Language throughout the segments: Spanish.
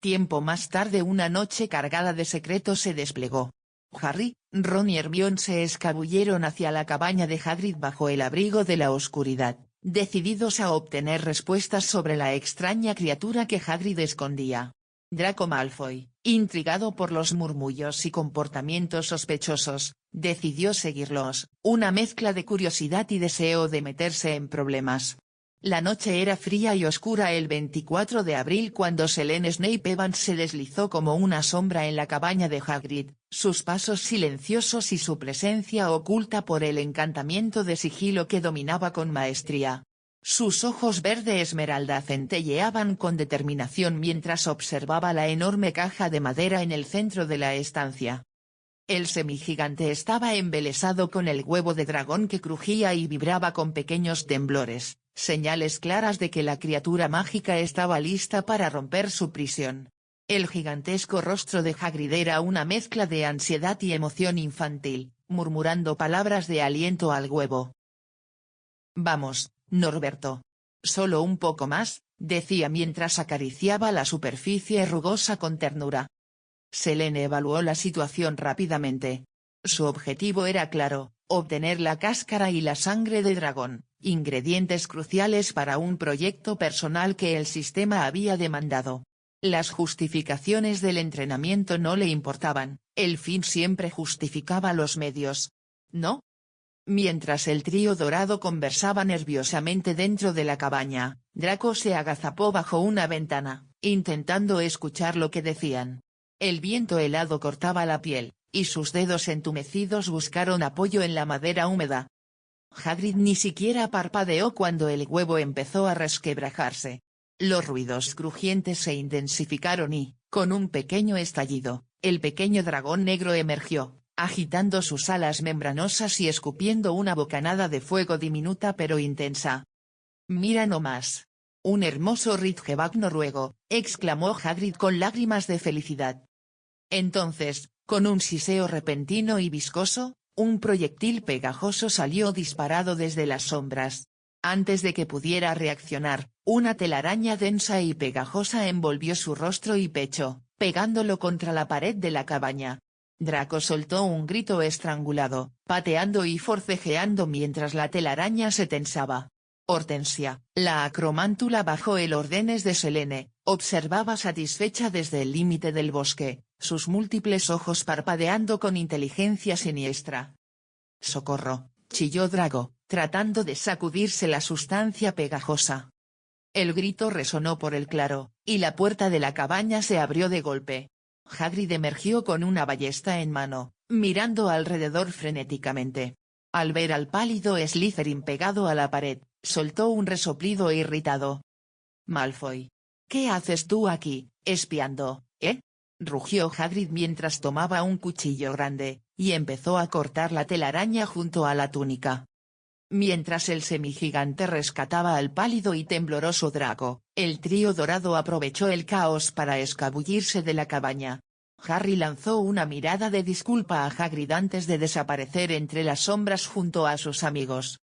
Tiempo más tarde una noche cargada de secretos se desplegó. Harry, Ron y Hermione se escabulleron hacia la cabaña de Hagrid bajo el abrigo de la oscuridad, decididos a obtener respuestas sobre la extraña criatura que Hagrid escondía. Draco Malfoy, intrigado por los murmullos y comportamientos sospechosos, decidió seguirlos, una mezcla de curiosidad y deseo de meterse en problemas. La noche era fría y oscura el 24 de abril cuando Selene Snape Evans se deslizó como una sombra en la cabaña de Hagrid, sus pasos silenciosos y su presencia oculta por el encantamiento de sigilo que dominaba con maestría. Sus ojos verde esmeralda centelleaban con determinación mientras observaba la enorme caja de madera en el centro de la estancia. El semigigante estaba embelesado con el huevo de dragón que crujía y vibraba con pequeños temblores, señales claras de que la criatura mágica estaba lista para romper su prisión. El gigantesco rostro de Hagrid era una mezcla de ansiedad y emoción infantil, murmurando palabras de aliento al huevo. «Vamos, Norberto. Solo un poco más», decía mientras acariciaba la superficie rugosa con ternura. Selene evaluó la situación rápidamente. Su objetivo era claro, obtener la cáscara y la sangre de dragón, ingredientes cruciales para un proyecto personal que el sistema había demandado. Las justificaciones del entrenamiento no le importaban, el fin siempre justificaba los medios. ¿No? Mientras el trío dorado conversaba nerviosamente dentro de la cabaña, Draco se agazapó bajo una ventana, intentando escuchar lo que decían. El viento helado cortaba la piel, y sus dedos entumecidos buscaron apoyo en la madera húmeda. Hagrid ni siquiera parpadeó cuando el huevo empezó a resquebrajarse. Los ruidos crujientes se intensificaron y, con un pequeño estallido, el pequeño dragón negro emergió, agitando sus alas membranosas y escupiendo una bocanada de fuego diminuta pero intensa. «Mira nomás. Un hermoso Ridgeback noruego», exclamó Hagrid con lágrimas de felicidad. Entonces, con un siseo repentino y viscoso, un proyectil pegajoso salió disparado desde las sombras. Antes de que pudiera reaccionar, una telaraña densa y pegajosa envolvió su rostro y pecho, pegándolo contra la pared de la cabaña. Draco soltó un grito estrangulado, pateando y forcejeando mientras la telaraña se tensaba. Hortensia, la acromántula bajo el órdenes de Selene, observaba satisfecha desde el límite del bosque, sus múltiples ojos parpadeando con inteligencia siniestra. «¡Socorro!», chilló Draco, tratando de sacudirse la sustancia pegajosa. El grito resonó por el claro, y la puerta de la cabaña se abrió de golpe. Hagrid emergió con una ballesta en mano, mirando alrededor frenéticamente. Al ver al pálido Slytherin pegado a la pared, soltó un resoplido irritado. «Malfoy. ¿Qué haces tú aquí, espiando, rugió Hagrid mientras tomaba un cuchillo grande, y empezó a cortar la telaraña junto a la túnica. Mientras el semigigante rescataba al pálido y tembloroso Draco, el trío dorado aprovechó el caos para escabullirse de la cabaña. Harry lanzó una mirada de disculpa a Hagrid antes de desaparecer entre las sombras junto a sus amigos.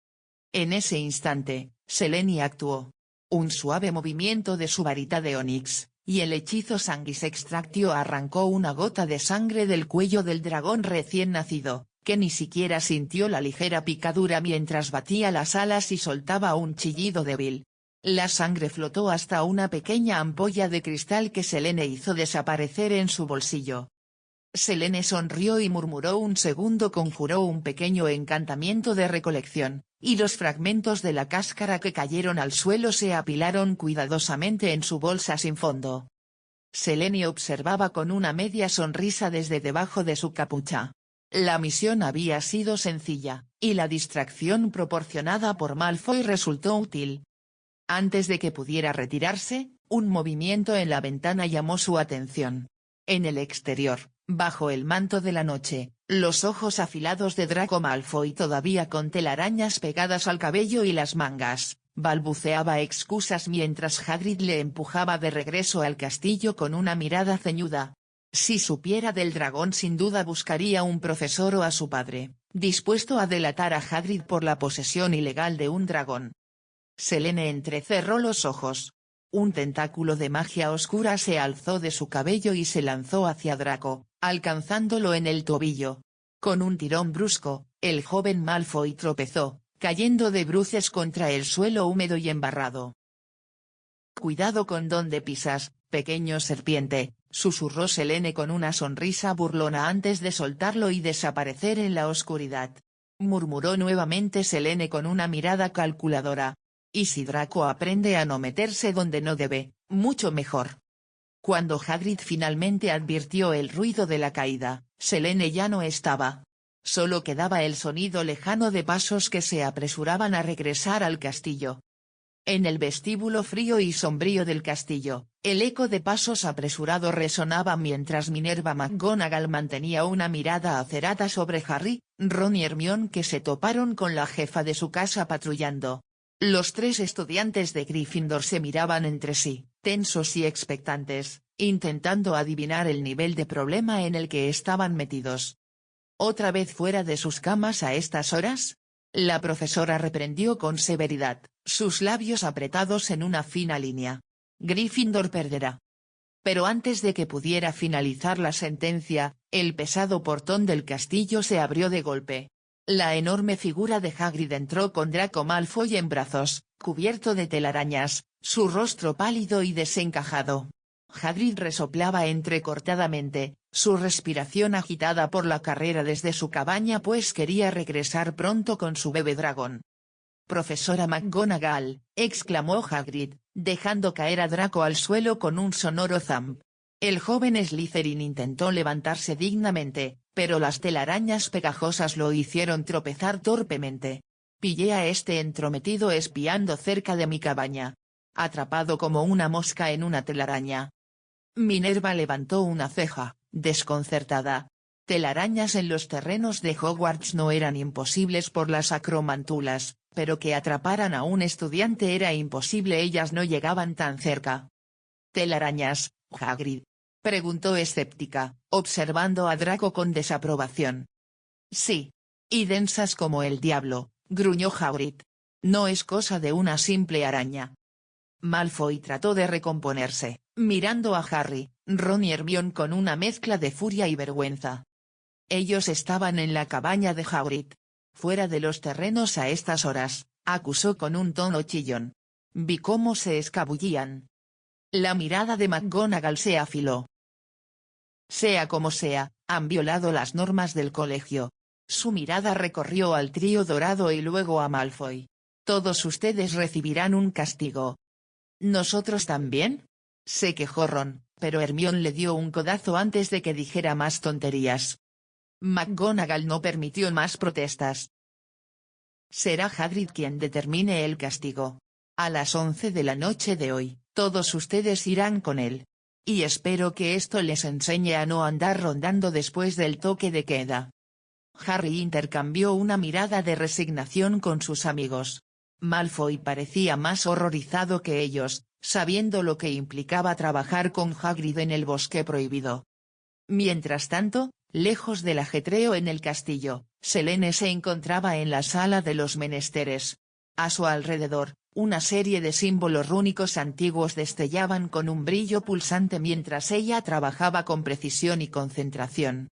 En ese instante, Selene actuó. Un suave movimiento de su varita de onix, y el hechizo Sanguis Extractio arrancó una gota de sangre del cuello del dragón recién nacido, que ni siquiera sintió la ligera picadura mientras batía las alas y soltaba un chillido débil. La sangre flotó hasta una pequeña ampolla de cristal que Selene hizo desaparecer en su bolsillo. Selene sonrió y murmuró un segundo conjuró un pequeño encantamiento de recolección, y los fragmentos de la cáscara que cayeron al suelo se apilaron cuidadosamente en su bolsa sin fondo. Selene observaba con una media sonrisa desde debajo de su capucha. La misión había sido sencilla, y la distracción proporcionada por Malfoy resultó útil. Antes de que pudiera retirarse, un movimiento en la ventana llamó su atención. En el exterior, bajo el manto de la noche, los ojos afilados de Draco Malfoy todavía con telarañas pegadas al cabello y las mangas, balbuceaba excusas mientras Hagrid le empujaba de regreso al castillo con una mirada ceñuda. Si supiera del dragón sin duda buscaría un profesor o a su padre, dispuesto a delatar a Hagrid por la posesión ilegal de un dragón. Selene entrecerró los ojos. Un tentáculo de magia oscura se alzó de su cabello y se lanzó hacia Draco, alcanzándolo en el tobillo. Con un tirón brusco, el joven Malfoy tropezó, cayendo de bruces contra el suelo húmedo y embarrado. «Cuidado con donde pisas, pequeño serpiente», susurró Selene con una sonrisa burlona antes de soltarlo y desaparecer en la oscuridad. Murmuró nuevamente Selene con una mirada calculadora. «Y si Draco aprende a no meterse donde no debe, mucho mejor». Cuando Hagrid finalmente advirtió el ruido de la caída, Selene ya no estaba. Solo quedaba el sonido lejano de pasos que se apresuraban a regresar al castillo. En el vestíbulo frío y sombrío del castillo, el eco de pasos apresurados resonaba mientras Minerva McGonagall mantenía una mirada acerada sobre Harry, Ron y Hermione que se toparon con la jefa de su casa patrullando. Los tres estudiantes de Gryffindor se miraban entre sí, tensos y expectantes, intentando adivinar el nivel de problema en el que estaban metidos. ¿Otra vez fuera de sus camas a estas horas? La profesora reprendió con severidad, sus labios apretados en una fina línea. Gryffindor perderá. Pero antes de que pudiera finalizar la sentencia, el pesado portón del castillo se abrió de golpe. La enorme figura de Hagrid entró con Draco Malfoy en brazos, cubierto de telarañas, su rostro pálido y desencajado. Hagrid resoplaba entrecortadamente, su respiración agitada por la carrera desde su cabaña pues quería regresar pronto con su bebé dragón. «Profesora McGonagall», exclamó Hagrid, dejando caer a Draco al suelo con un sonoro zamp. El joven Slytherin intentó levantarse dignamente, pero las telarañas pegajosas lo hicieron tropezar torpemente. «Pillé a este entrometido espiando cerca de mi cabaña. Atrapado como una mosca en una telaraña». Minerva levantó una ceja, desconcertada. Telarañas en los terrenos de Hogwarts no eran imposibles por las acromántulas, pero que atraparan a un estudiante era imposible, ellas no llegaban tan cerca. «¿Telarañas, Hagrid?», preguntó escéptica, observando a Draco con desaprobación. «Sí. Y densas como el diablo», gruñó Hagrid. «No es cosa de una simple araña». Malfoy trató de recomponerse, mirando a Harry, Ron y Hermione con una mezcla de furia y vergüenza. Ellos estaban en la cabaña de Hagrid. Fuera de los terrenos a estas horas, acusó con un tono chillón. «Vi cómo se escabullían». La mirada de McGonagall se afiló. «Sea como sea, han violado las normas del colegio». Su mirada recorrió al trío dorado y luego a Malfoy. «Todos ustedes recibirán un castigo». «¿Nosotros también?», se quejó Ron, pero Hermione le dio un codazo antes de que dijera más tonterías. McGonagall no permitió más protestas. «Será Hagrid quien determine el castigo. A las 11 de la noche de hoy, todos ustedes irán con él. Y espero que esto les enseñe a no andar rondando después del toque de queda». Harry intercambió una mirada de resignación con sus amigos. Malfoy parecía más horrorizado que ellos, sabiendo lo que implicaba trabajar con Hagrid en el Bosque Prohibido. Mientras tanto, lejos del ajetreo en el castillo, Selene se encontraba en la sala de los menesteres. A su alrededor, una serie de símbolos rúnicos antiguos destellaban con un brillo pulsante mientras ella trabajaba con precisión y concentración.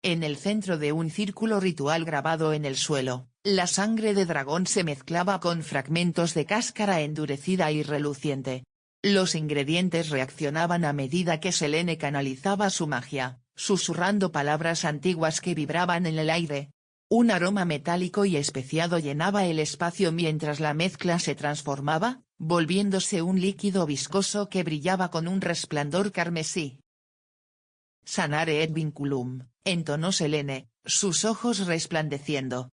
En el centro de un círculo ritual grabado en el suelo, la sangre de dragón se mezclaba con fragmentos de cáscara endurecida y reluciente. Los ingredientes reaccionaban a medida que Selene canalizaba su magia, susurrando palabras antiguas que vibraban en el aire. Un aroma metálico y especiado llenaba el espacio mientras la mezcla se transformaba, volviéndose un líquido viscoso que brillaba con un resplandor carmesí. «Sanare et vinculum», entonó Selene, sus ojos resplandeciendo.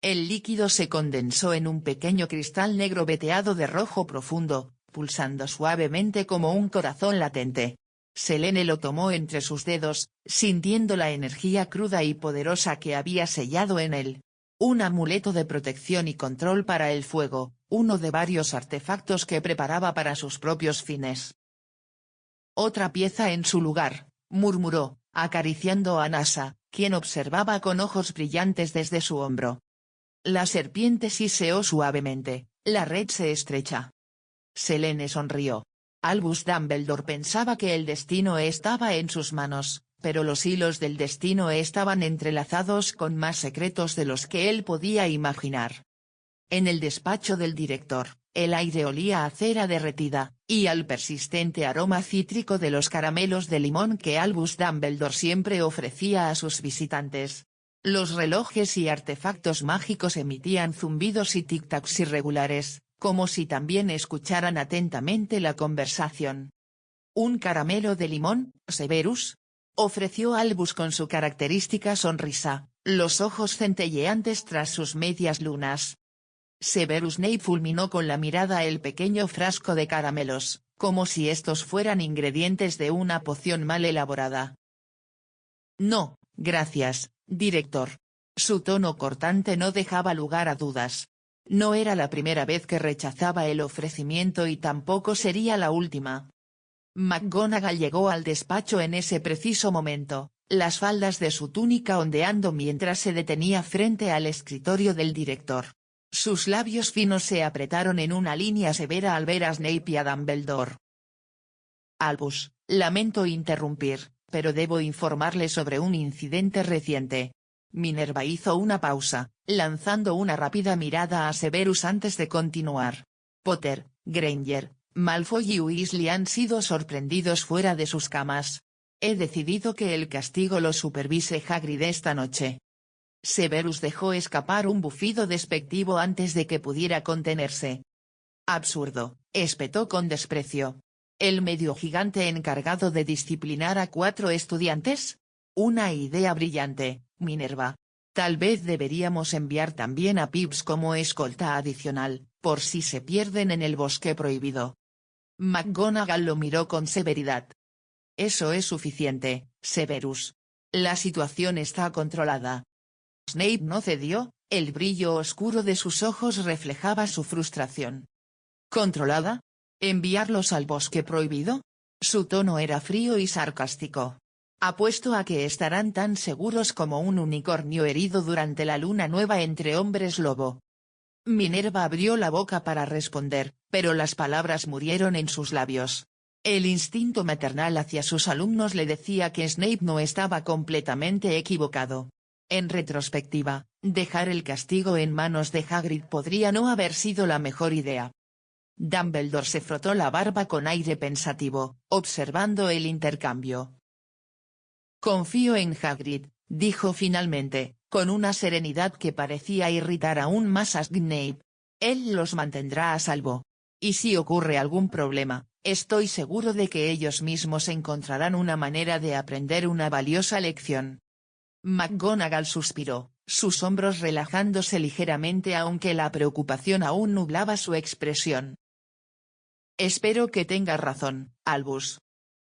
El líquido se condensó en un pequeño cristal negro veteado de rojo profundo, pulsando suavemente como un corazón latente. Selene lo tomó entre sus dedos, sintiendo la energía cruda y poderosa que había sellado en él. Un amuleto de protección y control para el fuego, uno de varios artefactos que preparaba para sus propios fines. «Otra pieza en su lugar», murmuró, acariciando a Nasa, quien observaba con ojos brillantes desde su hombro. La serpiente siseó suavemente, «la red se estrecha». Selene sonrió. Albus Dumbledore pensaba que el destino estaba en sus manos, pero los hilos del destino estaban entrelazados con más secretos de los que él podía imaginar. En el despacho del director, el aire olía a cera derretida, y al persistente aroma cítrico de los caramelos de limón que Albus Dumbledore siempre ofrecía a sus visitantes. Los relojes y artefactos mágicos emitían zumbidos y tic-tacs irregulares, como si también escucharan atentamente la conversación. «¿Un caramelo de limón, Severus?», ofreció Albus con su característica sonrisa, los ojos centelleantes tras sus medias lunas. Severus Snape fulminó con la mirada el pequeño frasco de caramelos, como si estos fueran ingredientes de una poción mal elaborada. «No, gracias, director». Su tono cortante no dejaba lugar a dudas. No era la primera vez que rechazaba el ofrecimiento y tampoco sería la última. McGonagall llegó al despacho en ese preciso momento, las faldas de su túnica ondeando mientras se detenía frente al escritorio del director. Sus labios finos se apretaron en una línea severa al ver a Snape y a Dumbledore. «Albus, lamento interrumpir, pero debo informarle sobre un incidente reciente». Minerva hizo una pausa, lanzando una rápida mirada a Severus antes de continuar. «Potter, Granger, Malfoy y Weasley han sido sorprendidos fuera de sus camas. He decidido que el castigo lo supervise Hagrid esta noche». Severus dejó escapar un bufido despectivo antes de que pudiera contenerse. «Absurdo», espetó con desprecio. «¿El medio gigante encargado de disciplinar a 4 estudiantes? Una idea brillante, Minerva. Tal vez deberíamos enviar también a Pips como escolta adicional, por si se pierden en el bosque prohibido». McGonagall lo miró con severidad. «Eso es suficiente, Severus. La situación está controlada». Snape no cedió, el brillo oscuro de sus ojos reflejaba su frustración. «¿Controlada? ¿Enviarlos al bosque prohibido?». Su tono era frío y sarcástico. «Apuesto a que estarán tan seguros como un unicornio herido durante la luna nueva entre hombres lobo». Minerva abrió la boca para responder, pero las palabras murieron en sus labios. El instinto maternal hacia sus alumnos le decía que Snape no estaba completamente equivocado. En retrospectiva, dejar el castigo en manos de Hagrid podría no haber sido la mejor idea. Dumbledore se frotó la barba con aire pensativo, observando el intercambio. «Confío en Hagrid», dijo finalmente, con una serenidad que parecía irritar aún más a Snape. «Él los mantendrá a salvo. Y si ocurre algún problema, estoy seguro de que ellos mismos encontrarán una manera de aprender una valiosa lección». McGonagall suspiró, sus hombros relajándose ligeramente aunque la preocupación aún nublaba su expresión. «Espero que tengas razón, Albus».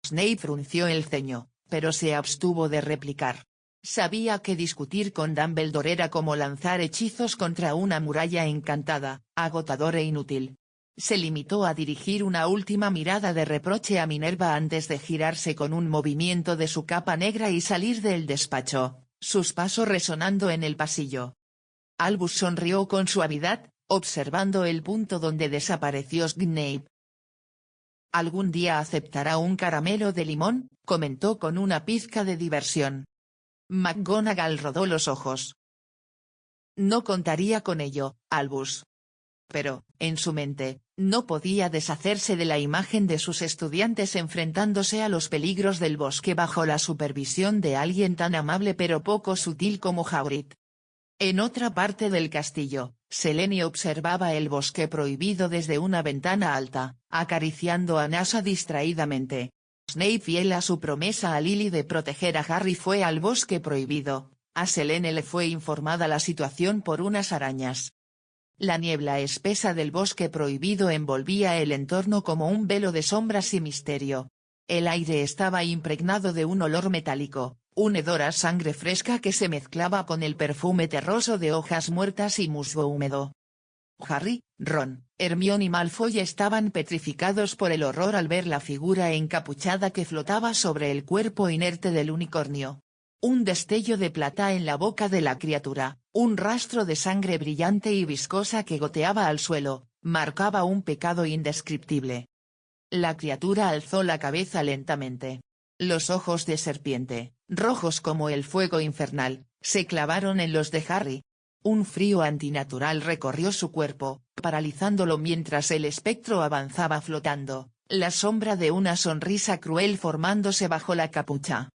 Snape frunció el ceño, pero se abstuvo de replicar. Sabía que discutir con Dumbledore era como lanzar hechizos contra una muralla encantada, agotador e inútil. Se limitó a dirigir una última mirada de reproche a Minerva antes de girarse con un movimiento de su capa negra y salir del despacho, sus pasos resonando en el pasillo. Albus sonrió con suavidad, observando el punto donde desapareció Snape. «Algún día aceptará un caramelo de limón», comentó con una pizca de diversión. McGonagall rodó los ojos. «No contaría con ello, Albus». Pero, en su mente, no podía deshacerse de la imagen de sus estudiantes enfrentándose a los peligros del bosque bajo la supervisión de alguien tan amable pero poco sutil como Hagrid. En otra parte del castillo, Selene observaba el bosque prohibido desde una ventana alta, acariciando a Nasa distraídamente. Snape, fiel a su promesa a Lily de proteger a Harry, fue al bosque prohibido. A Selene le fue informada la situación por unas arañas. La niebla espesa del bosque prohibido envolvía el entorno como un velo de sombras y misterio. El aire estaba impregnado de un olor metálico, un hedor a sangre fresca que se mezclaba con el perfume terroso de hojas muertas y musgo húmedo. Harry, Ron, Hermione y Malfoy estaban petrificados por el horror al ver la figura encapuchada que flotaba sobre el cuerpo inerte del unicornio. Un destello de plata en la boca de la criatura, un rastro de sangre brillante y viscosa que goteaba al suelo, marcaba un pecado indescriptible. La criatura alzó la cabeza lentamente. Los ojos de serpiente, rojos como el fuego infernal, se clavaron en los de Harry. Un frío antinatural recorrió su cuerpo, paralizándolo mientras el espectro avanzaba flotando, la sombra de una sonrisa cruel formándose bajo la capucha.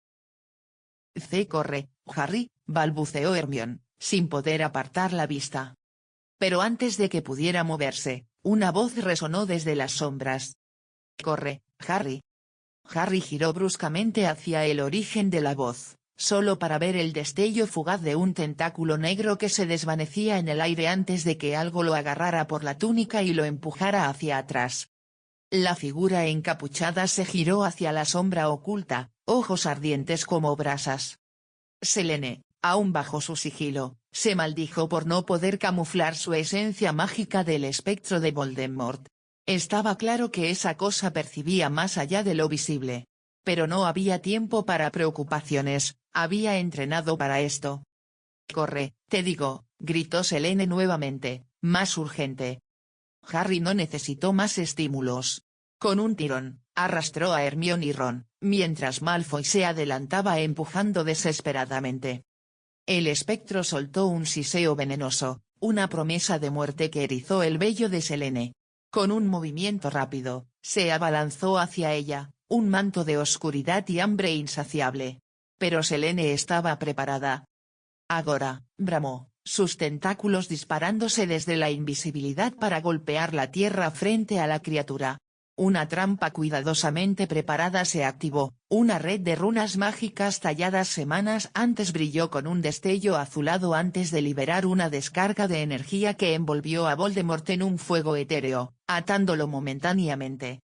Corre, Harry», balbuceó Hermione, sin poder apartar la vista. Pero antes de que pudiera moverse, una voz resonó desde las sombras. «Corre, Harry». Harry giró bruscamente hacia el origen de la voz, solo para ver el destello fugaz de un tentáculo negro que se desvanecía en el aire antes de que algo lo agarrara por la túnica y lo empujara hacia atrás. La figura encapuchada se giró hacia la sombra oculta, ojos ardientes como brasas. Selene, aún bajo su sigilo, se maldijo por no poder camuflar su esencia mágica del espectro de Voldemort. Estaba claro que esa cosa percibía más allá de lo visible. Pero no había tiempo para preocupaciones, había entrenado para esto. «Corre, te digo», gritó Selene nuevamente, más urgente. Harry no necesitó más estímulos. Con un tirón, arrastró a Hermione y Ron, mientras Malfoy se adelantaba empujando desesperadamente. El espectro soltó un siseo venenoso, una promesa de muerte que erizó el vello de Selene. Con un movimiento rápido, se abalanzó hacia ella, un manto de oscuridad y hambre insaciable. Pero Selene estaba preparada. «Agora», bramó, sus tentáculos disparándose desde la invisibilidad para golpear la tierra frente a la criatura. Una trampa cuidadosamente preparada se activó, una red de runas mágicas talladas semanas antes brilló con un destello azulado antes de liberar una descarga de energía que envolvió a Voldemort en un fuego etéreo, atándolo momentáneamente.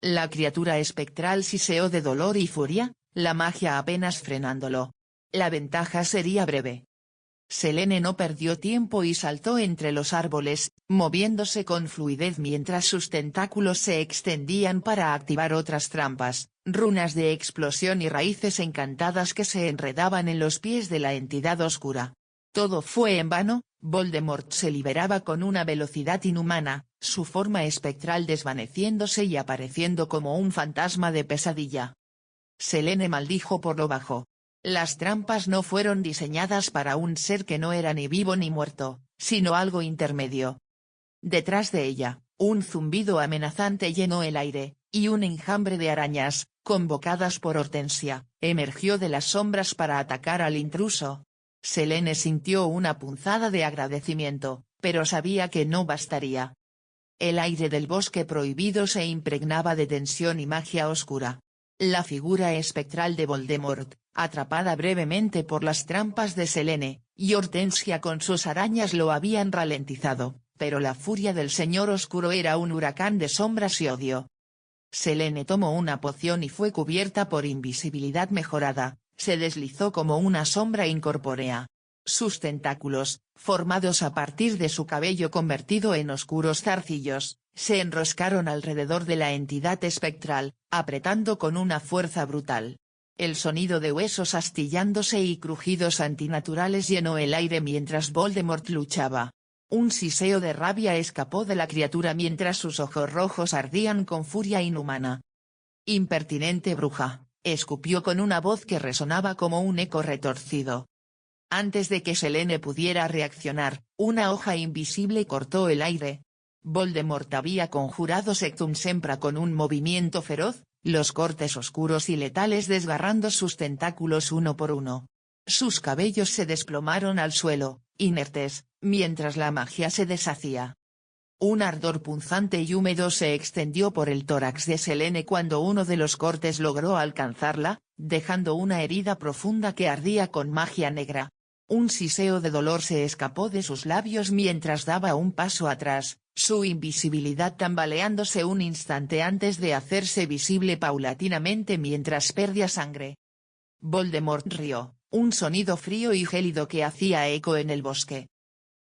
La criatura espectral siseó de dolor y furia, la magia apenas frenándolo. La ventaja sería breve. Selene no perdió tiempo y saltó entre los árboles, moviéndose con fluidez mientras sus tentáculos se extendían para activar otras trampas, runas de explosión y raíces encantadas que se enredaban en los pies de la entidad oscura. Todo fue en vano, Voldemort se liberaba con una velocidad inhumana, su forma espectral desvaneciéndose y apareciendo como un fantasma de pesadilla. Selene maldijo por lo bajo. Las trampas no fueron diseñadas para un ser que no era ni vivo ni muerto, sino algo intermedio. Detrás de ella, un zumbido amenazante llenó el aire, y un enjambre de arañas, convocadas por Hortensia, emergió de las sombras para atacar al intruso. Selene sintió una punzada de agradecimiento, pero sabía que no bastaría. El aire del bosque prohibido se impregnaba de tensión y magia oscura. La figura espectral de Voldemort, atrapada brevemente por las trampas de Selene, y Hortensia con sus arañas lo habían ralentizado, pero la furia del Señor Oscuro era un huracán de sombras y odio. Selene tomó una poción y fue cubierta por invisibilidad mejorada, se deslizó como una sombra incorpórea. Sus tentáculos, formados a partir de su cabello convertido en oscuros zarcillos, se enroscaron alrededor de la entidad espectral, apretando con una fuerza brutal. El sonido de huesos astillándose y crujidos antinaturales llenó el aire mientras Voldemort luchaba. Un siseo de rabia escapó de la criatura mientras sus ojos rojos ardían con furia inhumana. «Impertinente bruja», escupió con una voz que resonaba como un eco retorcido. Antes de que Selene pudiera reaccionar, una hoja invisible cortó el aire. Voldemort había conjurado Sectum Sempra con un movimiento feroz, los cortes oscuros y letales desgarrando sus tentáculos uno por uno. Sus cabellos se desplomaron al suelo, inertes, mientras la magia se deshacía. Un ardor punzante y húmedo se extendió por el tórax de Selene cuando uno de los cortes logró alcanzarla, dejando una herida profunda que ardía con magia negra. Un siseo de dolor se escapó de sus labios mientras daba un paso atrás, su invisibilidad tambaleándose un instante antes de hacerse visible paulatinamente mientras perdía sangre. Voldemort rió, un sonido frío y gélido que hacía eco en el bosque.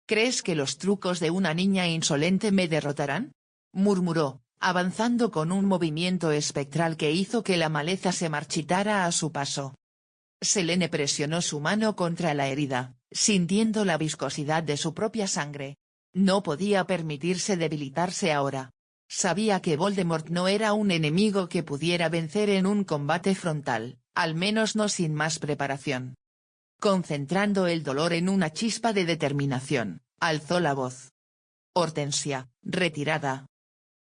«¿Crees que los trucos de una niña insolente me derrotarán?», murmuró, avanzando con un movimiento espectral que hizo que la maleza se marchitara a su paso. Selene presionó su mano contra la herida, sintiendo la viscosidad de su propia sangre. No podía permitirse debilitarse ahora. Sabía que Voldemort no era un enemigo que pudiera vencer en un combate frontal, al menos no sin más preparación. Concentrando el dolor en una chispa de determinación, alzó la voz. Hortensia, retirada.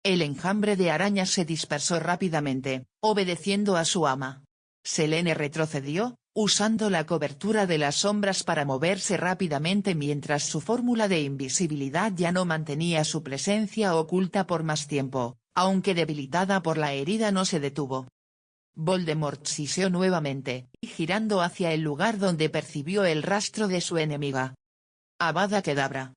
El enjambre de arañas se dispersó rápidamente, obedeciendo a su ama. Selene retrocedió, usando la cobertura de las sombras para moverse rápidamente mientras su fórmula de invisibilidad ya no mantenía su presencia oculta por más tiempo, aunque debilitada por la herida no se detuvo. Voldemort siseó nuevamente, girando hacia el lugar donde percibió el rastro de su enemiga. Avada Kedavra.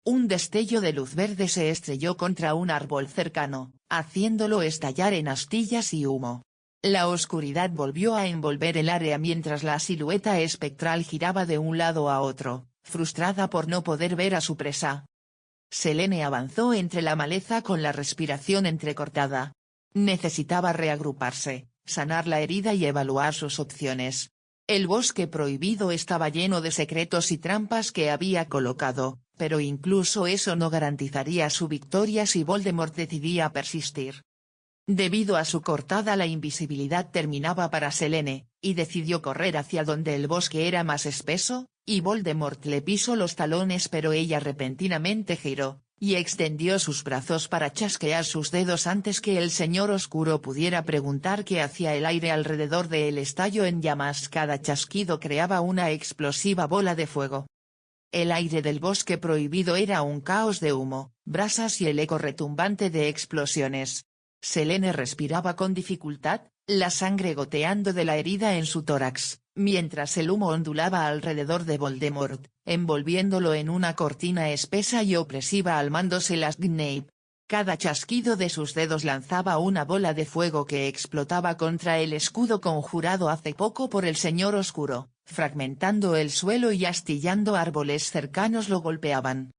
Un destello de luz verde se estrelló contra un árbol cercano, haciéndolo estallar en astillas y humo. La oscuridad volvió a envolver el área mientras la silueta espectral giraba de un lado a otro, frustrada por no poder ver a su presa. Selene avanzó entre la maleza con la respiración entrecortada. Necesitaba reagruparse, sanar la herida y evaluar sus opciones. El bosque prohibido estaba lleno de secretos y trampas que había colocado, pero incluso eso no garantizaría su victoria si Voldemort decidía persistir. Debido a su cortada la invisibilidad terminaba para Selene, y decidió correr hacia donde el bosque era más espeso, y Voldemort le pisó los talones pero ella repentinamente giró, y extendió sus brazos para chasquear sus dedos antes que el señor oscuro pudiera preguntar qué hacía el aire alrededor de él estalló en llamas. Cada chasquido creaba una explosiva bola de fuego. El aire del bosque prohibido era un caos de humo, brasas y el eco retumbante de explosiones. Selene respiraba con dificultad, la sangre goteando de la herida en su tórax, mientras el humo ondulaba alrededor de Voldemort, envolviéndolo en una cortina espesa y opresiva al mando Selas Snape. Cada chasquido de sus dedos lanzaba una bola de fuego que explotaba contra el escudo conjurado hace poco por el Señor Oscuro, fragmentando el suelo y astillando árboles cercanos lo golpeaban.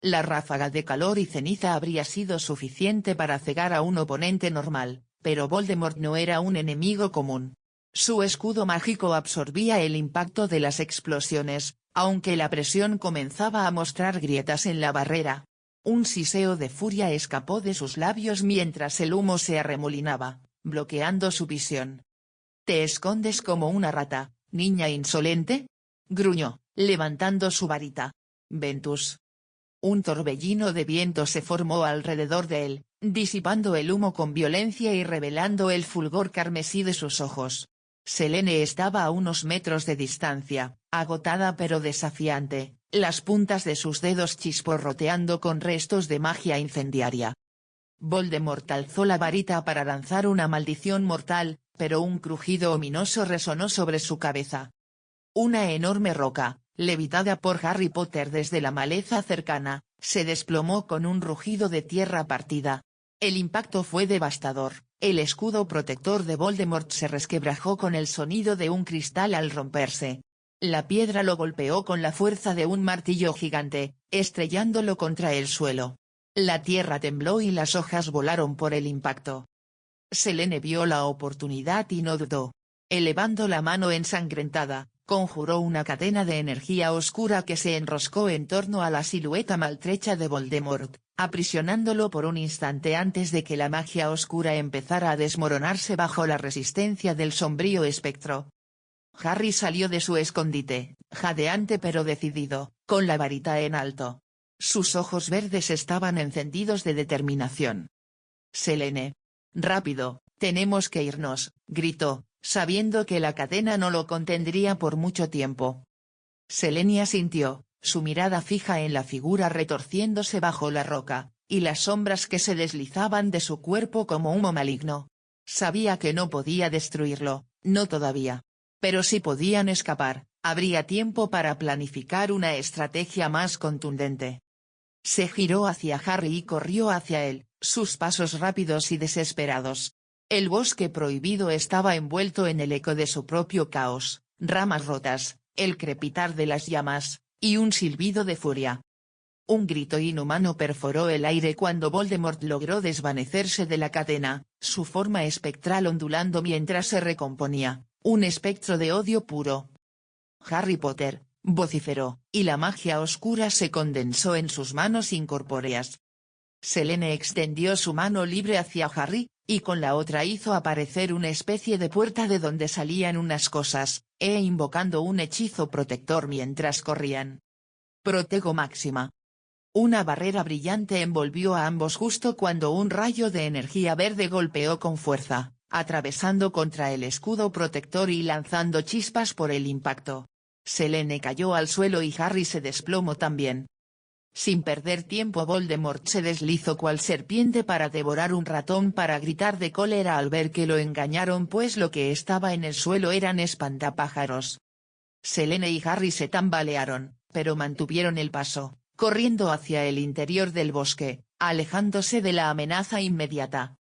La ráfaga de calor y ceniza habría sido suficiente para cegar a un oponente normal, pero Voldemort no era un enemigo común. Su escudo mágico absorbía el impacto de las explosiones, aunque la presión comenzaba a mostrar grietas en la barrera. Un siseo de furia escapó de sus labios mientras el humo se arremolinaba, bloqueando su visión. «¿Te escondes como una rata, niña insolente?», gruñó, levantando su varita. «Ventus». Un torbellino de viento se formó alrededor de él, disipando el humo con violencia y revelando el fulgor carmesí de sus ojos. Selene estaba a unos metros de distancia, agotada pero desafiante, las puntas de sus dedos chisporroteando con restos de magia incendiaria. Voldemort alzó la varita para lanzar una maldición mortal, pero un crujido ominoso resonó sobre su cabeza. Una enorme roca, levitada por Harry Potter desde la maleza cercana, se desplomó con un rugido de tierra partida. El impacto fue devastador, el escudo protector de Voldemort se resquebrajó con el sonido de un cristal al romperse. La piedra lo golpeó con la fuerza de un martillo gigante, estrellándolo contra el suelo. La tierra tembló y las hojas volaron por el impacto. Selene vio la oportunidad y no dudó. Elevando la mano ensangrentada, conjuró una cadena de energía oscura que se enroscó en torno a la silueta maltrecha de Voldemort, aprisionándolo por un instante antes de que la magia oscura empezara a desmoronarse bajo la resistencia del sombrío espectro. Harry salió de su escondite, jadeante pero decidido, con la varita en alto. Sus ojos verdes estaban encendidos de determinación. «Selene. Rápido, tenemos que irnos», gritó, sabiendo que la cadena no lo contendría por mucho tiempo. Selene asintió, su mirada fija en la figura retorciéndose bajo la roca, y las sombras que se deslizaban de su cuerpo como humo maligno. Sabía que no podía destruirlo, no todavía. Pero si podían escapar, habría tiempo para planificar una estrategia más contundente. Se giró hacia Harry y corrió hacia él, sus pasos rápidos y desesperados. El bosque prohibido estaba envuelto en el eco de su propio caos, ramas rotas, el crepitar de las llamas, y un silbido de furia. Un grito inhumano perforó el aire cuando Voldemort logró desvanecerse de la cadena, su forma espectral ondulando mientras se recomponía, un espectro de odio puro. «Harry Potter», vociferó, y la magia oscura se condensó en sus manos incorpóreas. Selene extendió su mano libre hacia Harry, y con la otra hizo aparecer una especie de puerta de donde salían unas cosas, invocando un hechizo protector mientras corrían. Protego máxima. Una barrera brillante envolvió a ambos justo cuando un rayo de energía verde golpeó con fuerza, atravesando contra el escudo protector y lanzando chispas por el impacto. Selene cayó al suelo y Harry se desplomó también. Sin perder tiempo Voldemort se deslizó cual serpiente para devorar un ratón para gritar de cólera al ver que lo engañaron pues lo que estaba en el suelo eran espantapájaros. Selene y Harry se tambalearon, pero mantuvieron el paso, corriendo hacia el interior del bosque, alejándose de la amenaza inmediata.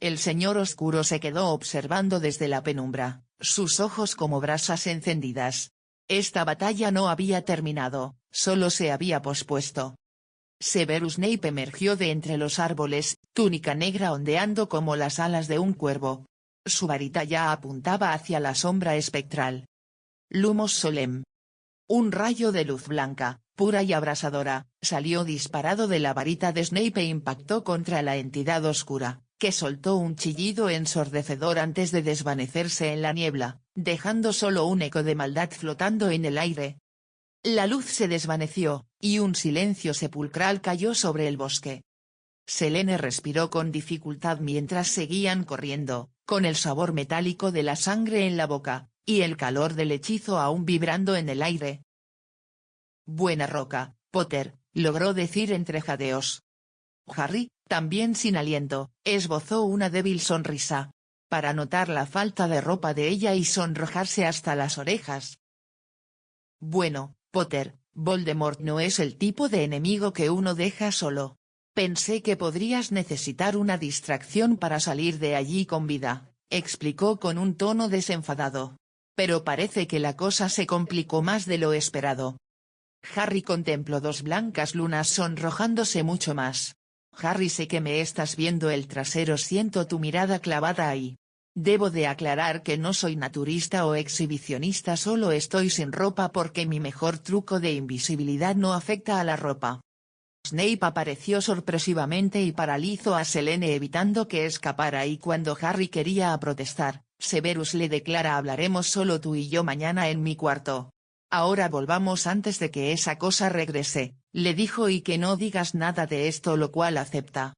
El señor oscuro se quedó observando desde la penumbra, sus ojos como brasas encendidas. Esta batalla no había terminado, solo se había pospuesto. Severus Snape emergió de entre los árboles, túnica negra ondeando como las alas de un cuervo. Su varita ya apuntaba hacia la sombra espectral. Lumos Solem. Un rayo de luz blanca, pura y abrasadora, salió disparado de la varita de Snape e impactó contra la entidad oscura, que soltó un chillido ensordecedor antes de desvanecerse en la niebla, dejando solo un eco de maldad flotando en el aire. La luz se desvaneció, y un silencio sepulcral cayó sobre el bosque. Selene respiró con dificultad mientras seguían corriendo, con el sabor metálico de la sangre en la boca, y el calor del hechizo aún vibrando en el aire. «Buena roca, Potter», logró decir entre jadeos. Harry, también sin aliento, esbozó una débil sonrisa, para notar la falta de ropa de ella y sonrojarse hasta las orejas. «Bueno, Potter, Voldemort no es el tipo de enemigo que uno deja solo. Pensé que podrías necesitar una distracción para salir de allí con vida», explicó con un tono desenfadado. «Pero parece que la cosa se complicó más de lo esperado». Harry contempló dos blancas lunas sonrojándose mucho más. «Harry, sé que me estás viendo el trasero, siento tu mirada clavada ahí. Debo de aclarar que no soy naturista o exhibicionista, solo estoy sin ropa porque mi mejor truco de invisibilidad no afecta a la ropa». Snape apareció sorpresivamente y paralizó a Selene evitando que escapara y cuando Harry quería protestar, Severus le declara: «Hablaremos solo tú y yo mañana en mi cuarto. Ahora volvamos antes de que esa cosa regrese», le dijo, «y que no digas nada de esto», lo cual acepta.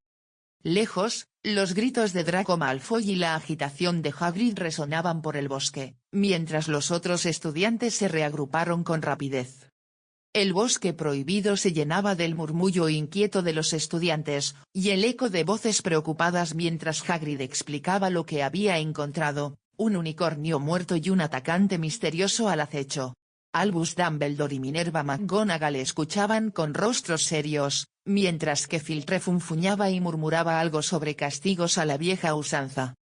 Lejos, los gritos de Draco Malfoy y la agitación de Hagrid resonaban por el bosque, mientras los otros estudiantes se reagruparon con rapidez. El bosque prohibido se llenaba del murmullo inquieto de los estudiantes, y el eco de voces preocupadas mientras Hagrid explicaba lo que había encontrado, un unicornio muerto y un atacante misterioso al acecho. Albus Dumbledore y Minerva McGonagall escuchaban con rostros serios, mientras que Phil refunfuñaba y murmuraba algo sobre castigos a la vieja usanza.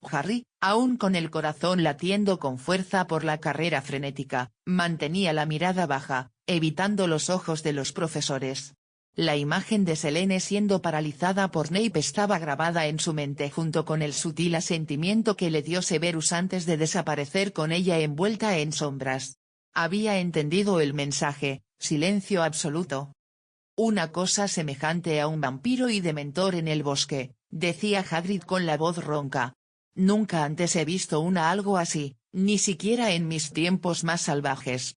Harry, aún con el corazón latiendo con fuerza por la carrera frenética, mantenía la mirada baja, evitando los ojos de los profesores. La imagen de Selene siendo paralizada por Snape estaba grabada en su mente junto con el sutil asentimiento que le dio Severus antes de desaparecer con ella envuelta en sombras. Había entendido el mensaje: silencio absoluto. «Una cosa semejante a un vampiro y dementor en el bosque», decía Hagrid con la voz ronca. «Nunca antes he visto algo así, ni siquiera en mis tiempos más salvajes».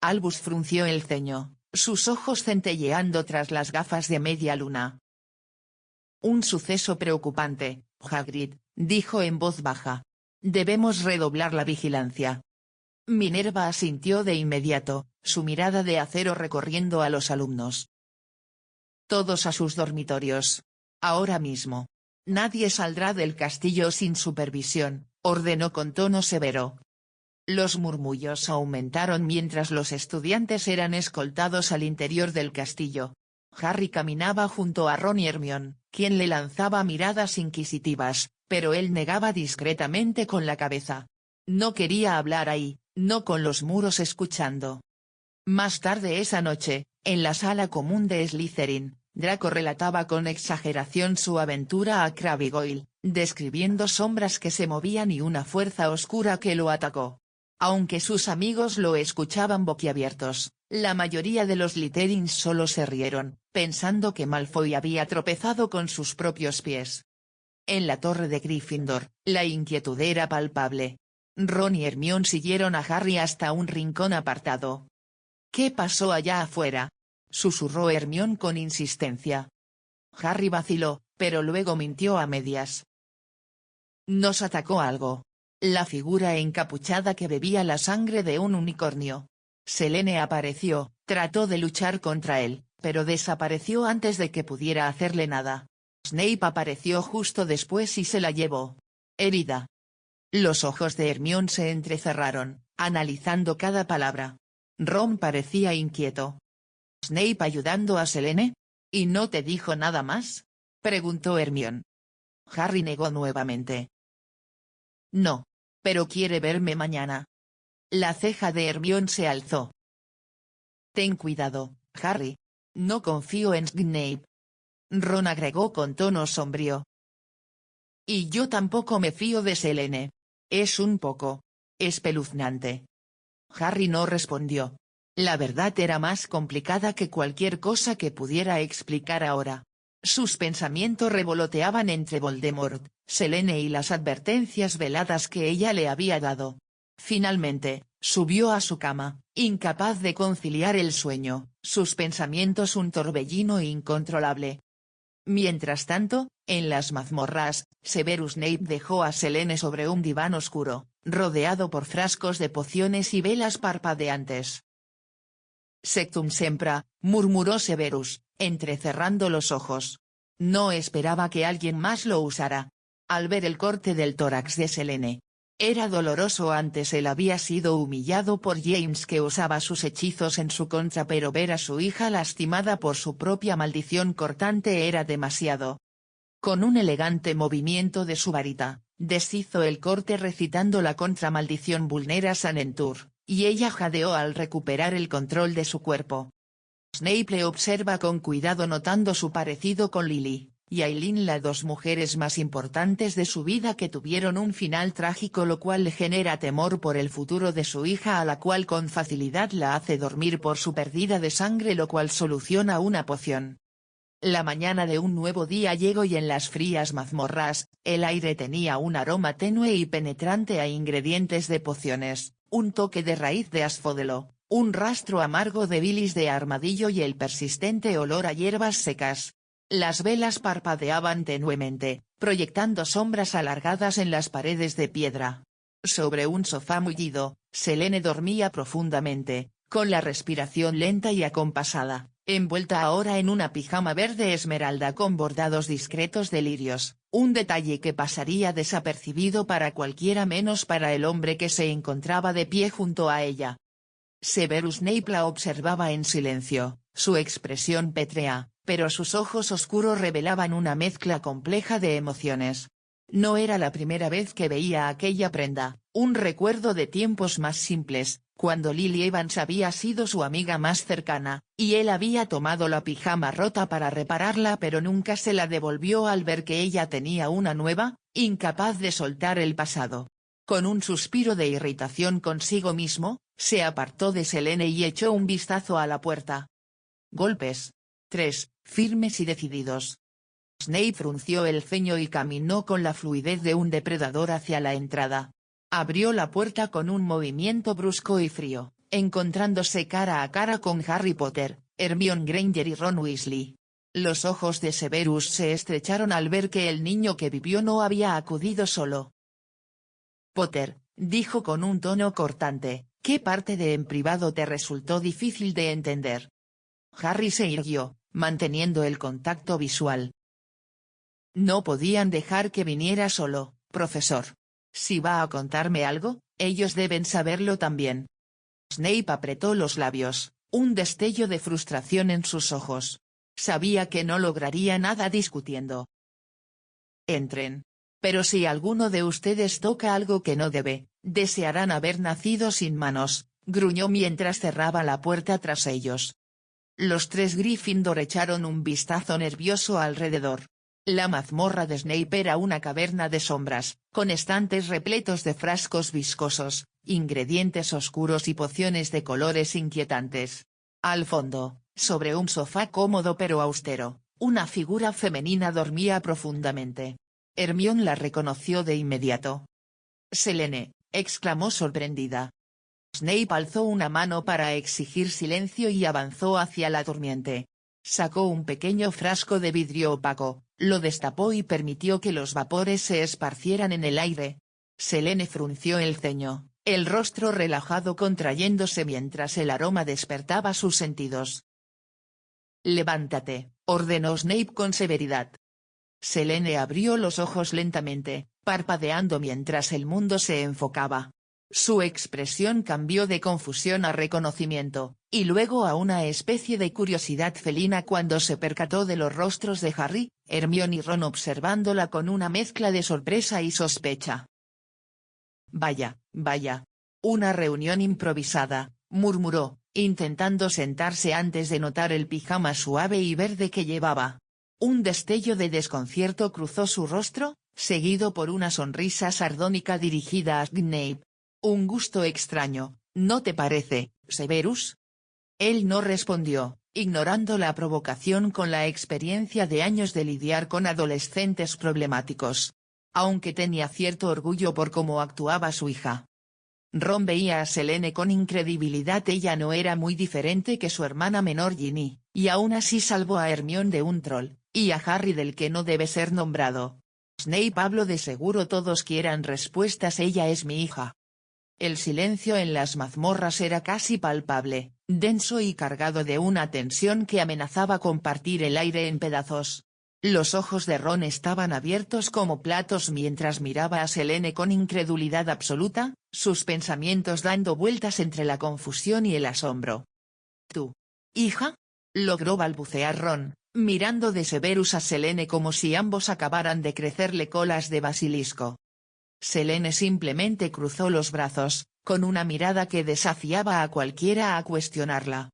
Albus frunció el ceño, sus ojos centelleando tras las gafas de media luna. «Un suceso preocupante, Hagrid», dijo en voz baja. «Debemos redoblar la vigilancia». Minerva asintió de inmediato, su mirada de acero recorriendo a los alumnos. «Todos a sus dormitorios. Ahora mismo. Nadie saldrá del castillo sin supervisión», ordenó con tono severo. Los murmullos aumentaron mientras los estudiantes eran escoltados al interior del castillo. Harry caminaba junto a Ron y Hermione, quien le lanzaba miradas inquisitivas, pero él negaba discretamente con la cabeza. No quería hablar ahí, no con los muros escuchando. Más tarde esa noche, en la sala común de Slytherin, Draco relataba con exageración su aventura a Crabbe y Goyle, describiendo sombras que se movían y una fuerza oscura que lo atacó. Aunque sus amigos lo escuchaban boquiabiertos, la mayoría de los Slytherins solo se rieron, pensando que Malfoy había tropezado con sus propios pies. En la torre de Gryffindor, la inquietud era palpable. Ron y Hermione siguieron a Harry hasta un rincón apartado. «¿Qué pasó allá afuera?», susurró Hermione con insistencia. Harry vaciló, pero luego mintió a medias. «Nos atacó algo. La figura encapuchada que bebía la sangre de un unicornio. Selene apareció, trató de luchar contra él, pero desapareció antes de que pudiera hacerle nada. Snape apareció justo después y se la llevó. Herida». Los ojos de Hermione se entrecerraron, analizando cada palabra. Ron parecía inquieto. «¿Snape ayudando a Selene? ¿Y no te dijo nada más?», preguntó Hermione. Harry negó nuevamente. «No. Pero quiere verme mañana». La ceja de Hermione se alzó. «Ten cuidado, Harry. No confío en Snape». Ron agregó con tono sombrío. «Y yo tampoco me fío de Selene. Es un poco espeluznante». Harry no respondió. La verdad era más complicada que cualquier cosa que pudiera explicar ahora. Sus pensamientos revoloteaban entre Voldemort, Selene y las advertencias veladas que ella le había dado. Finalmente, subió a su cama, incapaz de conciliar el sueño, sus pensamientos un torbellino incontrolable. Mientras tanto, en las mazmorras, Severus Snape dejó a Selene sobre un diván oscuro, rodeado por frascos de pociones y velas parpadeantes. «Sectum sempra», murmuró Severus, entrecerrando los ojos. No esperaba que alguien más lo usara. Al ver el corte del tórax de Selene. Era doloroso. Antes él había sido humillado por James, que usaba sus hechizos en su contra, pero ver a su hija lastimada por su propia maldición cortante era demasiado. Con un elegante movimiento de su varita, deshizo el corte recitando la contramaldición Vulnera Sanentur, y ella jadeó al recuperar el control de su cuerpo. Snape le observa con cuidado, notando su parecido con Lily y Aileen, las dos mujeres más importantes de su vida que tuvieron un final trágico, lo cual le genera temor por el futuro de su hija, a la cual con facilidad la hace dormir por su pérdida de sangre, lo cual soluciona una poción. La mañana de un nuevo día llegó y en las frías mazmorras, el aire tenía un aroma tenue y penetrante a ingredientes de pociones, un toque de raíz de asfodelo, un rastro amargo de bilis de armadillo y el persistente olor a hierbas secas. Las velas parpadeaban tenuemente, proyectando sombras alargadas en las paredes de piedra. Sobre un sofá mullido, Selene dormía profundamente, con la respiración lenta y acompasada, envuelta ahora en una pijama verde esmeralda con bordados discretos de lirios, un detalle que pasaría desapercibido para cualquiera menos para el hombre que se encontraba de pie junto a ella. Severus Snape la observaba en silencio, su expresión pétrea, pero sus ojos oscuros revelaban una mezcla compleja de emociones. No era la primera vez que veía aquella prenda, un recuerdo de tiempos más simples, cuando Lily Evans había sido su amiga más cercana, y él había tomado la pijama rota para repararla, pero nunca se la devolvió al ver que ella tenía una nueva, incapaz de soltar el pasado. Con un suspiro de irritación consigo mismo, se apartó de Selene y echó un vistazo a la puerta. Golpes. 3, firmes y decididos. Snape frunció el ceño y caminó con la fluidez de un depredador hacia la entrada. Abrió la puerta con un movimiento brusco y frío, encontrándose cara a cara con Harry Potter, Hermione Granger y Ron Weasley. Los ojos de Severus se estrecharon al ver que el niño que vivió no había acudido solo. «Potter», dijo con un tono cortante, «¿qué parte de en privado te resultó difícil de entender?». Harry se irguió, manteniendo el contacto visual. «No podían dejar que viniera solo, profesor. Si va a contarme algo, ellos deben saberlo también». Snape apretó los labios, un destello de frustración en sus ojos. Sabía que no lograría nada discutiendo. «Entren. Pero si alguno de ustedes toca algo que no debe, desearán haber nacido sin manos», gruñó mientras cerraba la puerta tras ellos. Los tres Gryffindor echaron un vistazo nervioso alrededor. La mazmorra de Snape era una caverna de sombras, con estantes repletos de frascos viscosos, ingredientes oscuros y pociones de colores inquietantes. Al fondo, sobre un sofá cómodo pero austero, una figura femenina dormía profundamente. Hermione la reconoció de inmediato. «Selene», exclamó sorprendida. Snape alzó una mano para exigir silencio y avanzó hacia la durmiente. Sacó un pequeño frasco de vidrio opaco, lo destapó y permitió que los vapores se esparcieran en el aire. Selene frunció el ceño, el rostro relajado contrayéndose mientras el aroma despertaba sus sentidos. «Levántate», ordenó Snape con severidad. Selene abrió los ojos lentamente, parpadeando mientras el mundo se enfocaba. Su expresión cambió de confusión a reconocimiento, y luego a una especie de curiosidad felina cuando se percató de los rostros de Harry, Hermione y Ron observándola con una mezcla de sorpresa y sospecha. «Vaya, vaya. Una reunión improvisada», murmuró, intentando sentarse antes de notar el pijama suave y verde que llevaba. Un destello de desconcierto cruzó su rostro, seguido por una sonrisa sardónica dirigida a Snape. «Un gusto extraño, ¿no te parece, Severus?». Él no respondió, ignorando la provocación con la experiencia de años de lidiar con adolescentes problemáticos. Aunque tenía cierto orgullo por cómo actuaba su hija. Ron veía a Selene con incredibilidad. Ella no era muy diferente que su hermana menor Ginny, y aún así salvó a Hermione de un troll, y a Harry del que no debe ser nombrado. Snape habló de seguro todos quieran respuestas. «Ella es mi hija». El silencio en las mazmorras era casi palpable, denso y cargado de una tensión que amenazaba con partir el aire en pedazos. Los ojos de Ron estaban abiertos como platos mientras miraba a Selene con incredulidad absoluta, sus pensamientos dando vueltas entre la confusión y el asombro. «¿Tu hija?», logró balbucear Ron, mirando de Severus a Selene como si ambos acabaran de crecerle colas de basilisco. Selene simplemente cruzó los brazos, con una mirada que desafiaba a cualquiera a cuestionarla.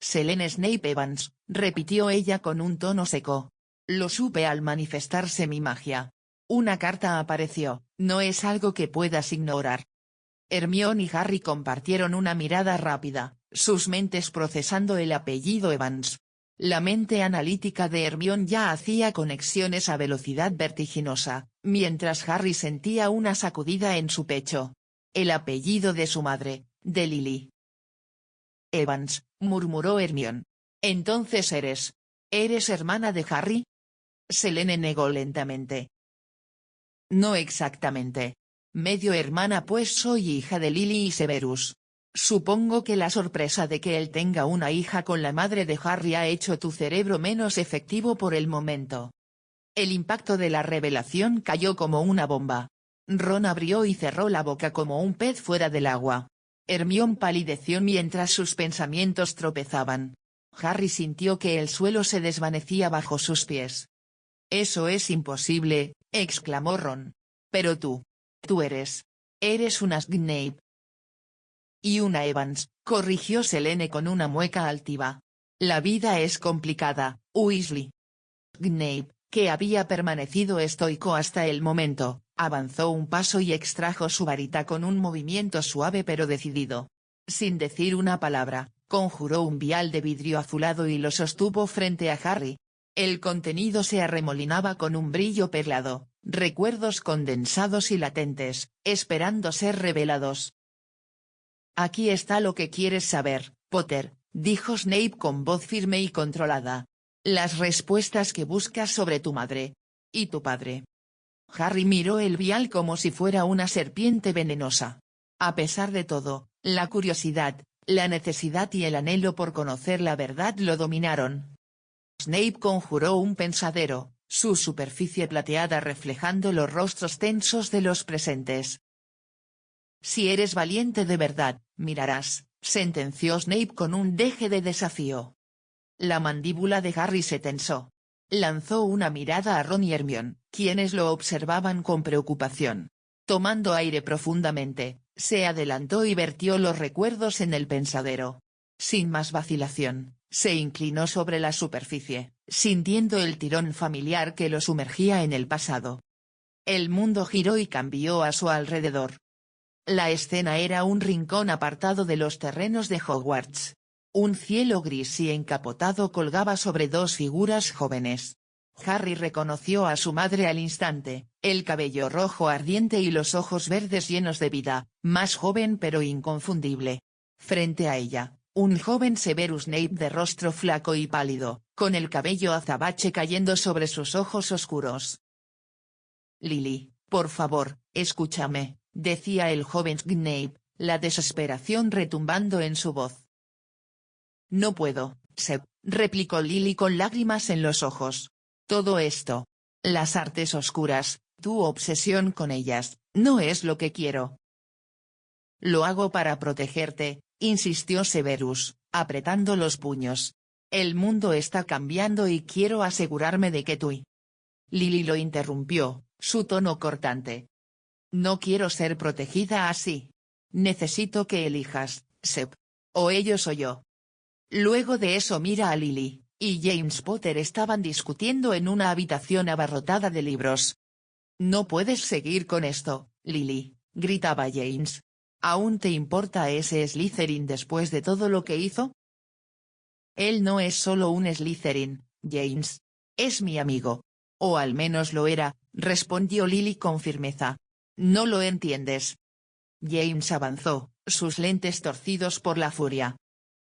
«Selene Snape Evans», repitió ella con un tono seco. «Lo supe al manifestarse mi magia. Una carta apareció, no es algo que puedas ignorar». Hermione y Harry compartieron una mirada rápida, sus mentes procesando el apellido Evans. La mente analítica de Hermione ya hacía conexiones a velocidad vertiginosa, mientras Harry sentía una sacudida en su pecho. El apellido de su madre, de Lily. «Evans», murmuró Hermione. «Entonces ¿eres hermana de Harry?». Selene negó lentamente. «No exactamente. Medio hermana pues soy hija de Lily y Severus. Supongo que la sorpresa de que él tenga una hija con la madre de Harry ha hecho tu cerebro menos efectivo por el momento». El impacto de la revelación cayó como una bomba. Ron abrió y cerró la boca como un pez fuera del agua. Hermione palideció mientras sus pensamientos tropezaban. Harry sintió que el suelo se desvanecía bajo sus pies. «Eso es imposible», exclamó Ron. «Pero tú eres una Snape». «Y una Evans», corrigió Selene con una mueca altiva. «La vida es complicada, Weasley». Snape, que había permanecido estoico hasta el momento, avanzó un paso y extrajo su varita con un movimiento suave pero decidido. Sin decir una palabra, conjuró un vial de vidrio azulado y lo sostuvo frente a Harry. El contenido se arremolinaba con un brillo perlado, recuerdos condensados y latentes, esperando ser revelados. «Aquí está lo que quieres saber, Potter», dijo Snape con voz firme y controlada. «Las respuestas que buscas sobre tu madre. Y tu padre». Harry miró el vial como si fuera una serpiente venenosa. A pesar de todo, la curiosidad, la necesidad y el anhelo por conocer la verdad lo dominaron. Snape conjuró un pensadero, su superficie plateada reflejando los rostros tensos de los presentes. «Si eres valiente de verdad, mirarás», sentenció Snape con un deje de desafío. La mandíbula de Harry se tensó. Lanzó una mirada a Ron y Hermione, quienes lo observaban con preocupación. Tomando aire profundamente, se adelantó y vertió los recuerdos en el pensadero. Sin más vacilación, se inclinó sobre la superficie, sintiendo el tirón familiar que lo sumergía en el pasado. El mundo giró y cambió a su alrededor. La escena era un rincón apartado de los terrenos de Hogwarts. Un cielo gris y encapotado colgaba sobre dos figuras jóvenes. Harry reconoció a su madre al instante, el cabello rojo ardiente y los ojos verdes llenos de vida, más joven pero inconfundible. Frente a ella, un joven Severus Snape de rostro flaco y pálido, con el cabello azabache cayendo sobre sus ojos oscuros. «Lily, por favor, escúchame», decía el joven Snape, la desesperación retumbando en su voz. «No puedo, Seb», replicó Lily con lágrimas en los ojos. «Todo esto, las artes oscuras, tu obsesión con ellas, no es lo que quiero». «Lo hago para protegerte», insistió Severus, apretando los puños. «El mundo está cambiando y quiero asegurarme de que tú y...». Lily lo interrumpió, su tono cortante. «No quiero ser protegida así. Necesito que elijas, Seb. O ellos o yo». Luego de eso mira a Lily y James Potter estaban discutiendo en una habitación abarrotada de libros. «No puedes seguir con esto, Lily», gritaba James. «¿Aún te importa ese Slytherin después de todo lo que hizo?» «Él no es solo un Slytherin, James. Es mi amigo. O al menos lo era», respondió Lily con firmeza. «No lo entiendes». James avanzó, sus lentes torcidos por la furia.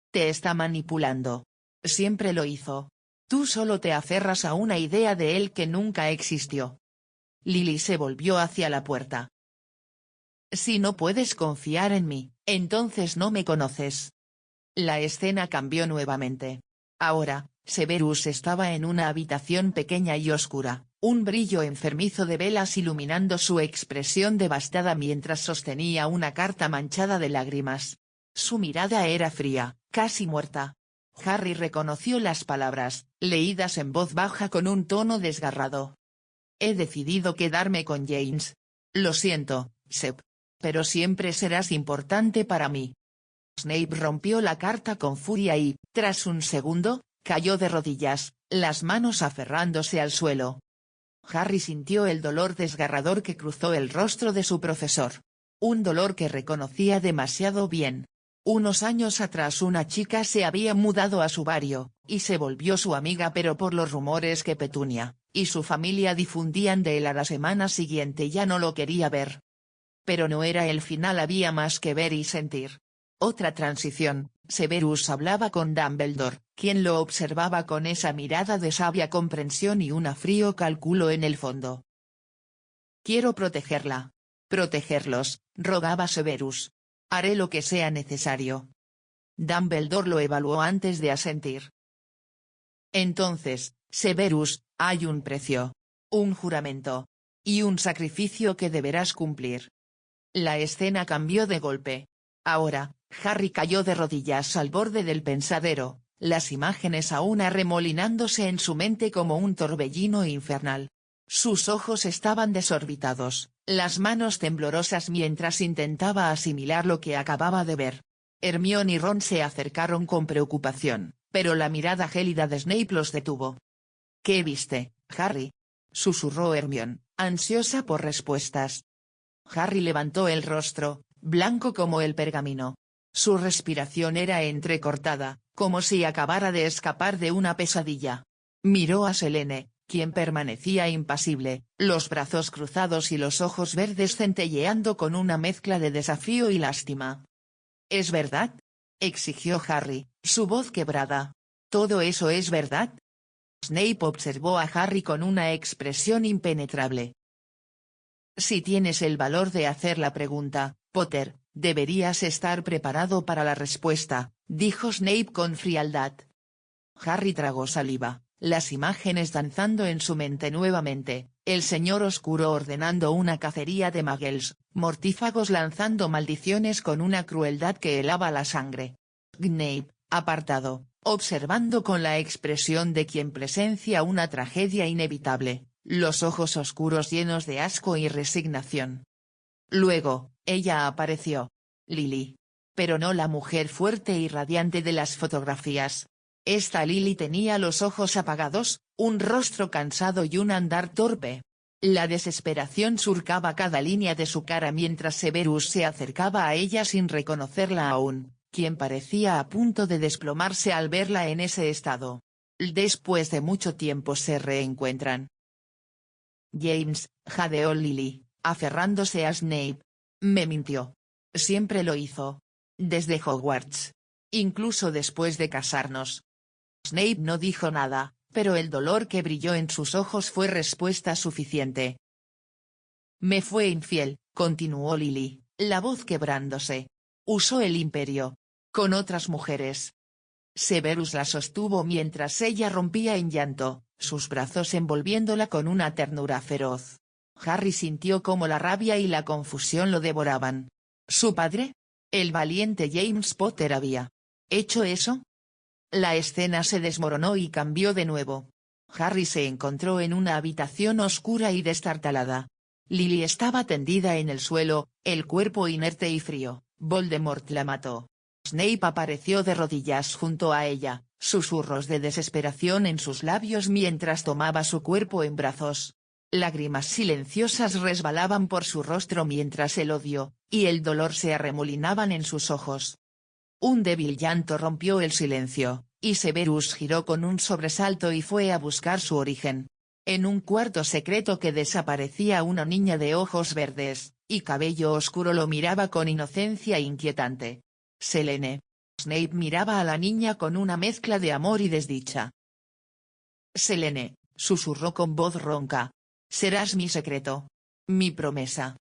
«Te está manipulando. Siempre lo hizo. Tú solo te aferras a una idea de él que nunca existió». Lily se volvió hacia la puerta. «Si no puedes confiar en mí, entonces no me conoces». La escena cambió nuevamente. Ahora, Severus estaba en una habitación pequeña y oscura, un brillo enfermizo de velas iluminando su expresión devastada mientras sostenía una carta manchada de lágrimas. Su mirada era fría, casi muerta. Harry reconoció las palabras, leídas en voz baja con un tono desgarrado. «He decidido quedarme con James. Lo siento, Seb. Pero siempre serás importante para mí». Snape rompió la carta con furia y, tras un segundo, cayó de rodillas, las manos aferrándose al suelo. Harry sintió el dolor desgarrador que cruzó el rostro de su profesor. Un dolor que reconocía demasiado bien. Unos años atrás una chica se había mudado a su barrio, y se volvió su amiga, pero por los rumores que Petunia y su familia difundían de él a la semana siguiente ya no lo quería ver. Pero no era el final, había más que ver y sentir. Otra transición. Severus hablaba con Dumbledore, quien lo observaba con esa mirada de sabia comprensión y un frío cálculo en el fondo. «Quiero protegerla. Protegerlos», rogaba Severus. «Haré lo que sea necesario». Dumbledore lo evaluó antes de asentir. «Entonces, Severus, hay un precio. Un juramento. Y un sacrificio que deberás cumplir». La escena cambió de golpe. Ahora, Harry cayó de rodillas al borde del pensadero, las imágenes aún arremolinándose en su mente como un torbellino infernal. Sus ojos estaban desorbitados, las manos temblorosas mientras intentaba asimilar lo que acababa de ver. Hermione y Ron se acercaron con preocupación, pero la mirada gélida de Snape los detuvo. «¿Qué viste, Harry?», susurró Hermione, ansiosa por respuestas. Harry levantó el rostro, blanco como el pergamino. Su respiración era entrecortada, como si acabara de escapar de una pesadilla. Miró a Selene, quien permanecía impasible, los brazos cruzados y los ojos verdes centelleando con una mezcla de desafío y lástima. «¿Es verdad?», exigió Harry, su voz quebrada. «¿Todo eso es verdad?». Snape observó a Harry con una expresión impenetrable. «Si tienes el valor de hacer la pregunta, Potter, deberías estar preparado para la respuesta», dijo Snape con frialdad. Harry tragó saliva, las imágenes danzando en su mente nuevamente, el señor oscuro ordenando una cacería de muggles, mortífagos lanzando maldiciones con una crueldad que helaba la sangre. Snape, apartado, observando con la expresión de quien presencia una tragedia inevitable, los ojos oscuros llenos de asco y resignación. Luego, ella apareció. Lily. Pero no la mujer fuerte y radiante de las fotografías. Esta Lily tenía los ojos apagados, un rostro cansado y un andar torpe. La desesperación surcaba cada línea de su cara mientras Severus se acercaba a ella sin reconocerla aún, quien parecía a punto de desplomarse al verla en ese estado. Después de mucho tiempo se reencuentran. James, jadeó Lily, aferrándose a Snape. Me mintió. Siempre lo hizo. Desde Hogwarts. Incluso después de casarnos. Snape no dijo nada, pero el dolor que brilló en sus ojos fue respuesta suficiente. Me fue infiel, continuó Lily, la voz quebrándose. Usó el imperio. Con otras mujeres. Severus la sostuvo mientras ella rompía en llanto, sus brazos envolviéndola con una ternura feroz. Harry sintió cómo la rabia y la confusión lo devoraban. ¿Su padre? ¿El valiente James Potter había hecho eso? La escena se desmoronó y cambió de nuevo. Harry se encontró en una habitación oscura y destartalada. Lily estaba tendida en el suelo, el cuerpo inerte y frío. Voldemort la mató. Snape apareció de rodillas junto a ella, susurros de desesperación en sus labios mientras tomaba su cuerpo en brazos. Lágrimas silenciosas resbalaban por su rostro mientras el odio y el dolor se arremolinaban en sus ojos. Un débil llanto rompió el silencio, y Severus giró con un sobresalto y fue a buscar su origen. En un cuarto secreto que desaparecía una niña de ojos verdes y cabello oscuro lo miraba con inocencia inquietante. Selene. Snape miraba a la niña con una mezcla de amor y desdicha. Selene, susurró con voz ronca. Serás mi secreto. Mi promesa.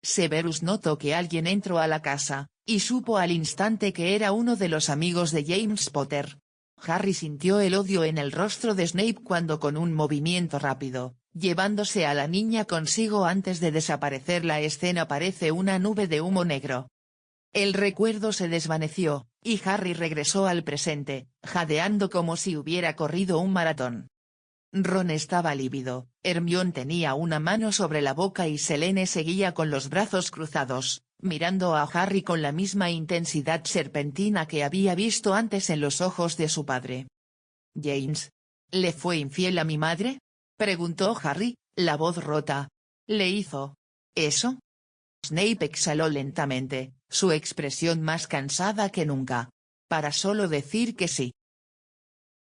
Severus notó que alguien entró a la casa, y supo al instante que era uno de los amigos de James Potter. Harry sintió el odio en el rostro de Snape cuando con un movimiento rápido, llevándose a la niña consigo antes de desaparecer la escena parece una nube de humo negro. El recuerdo se desvaneció, y Harry regresó al presente, jadeando como si hubiera corrido un maratón. Ron estaba lívido, Hermione tenía una mano sobre la boca y Selene seguía con los brazos cruzados, mirando a Harry con la misma intensidad serpentina que había visto antes en los ojos de su padre. «James. ¿Le fue infiel a mi madre?», preguntó Harry, la voz rota. «¿Le hizo eso?». Snape exhaló lentamente, su expresión más cansada que nunca. Para solo decir que sí.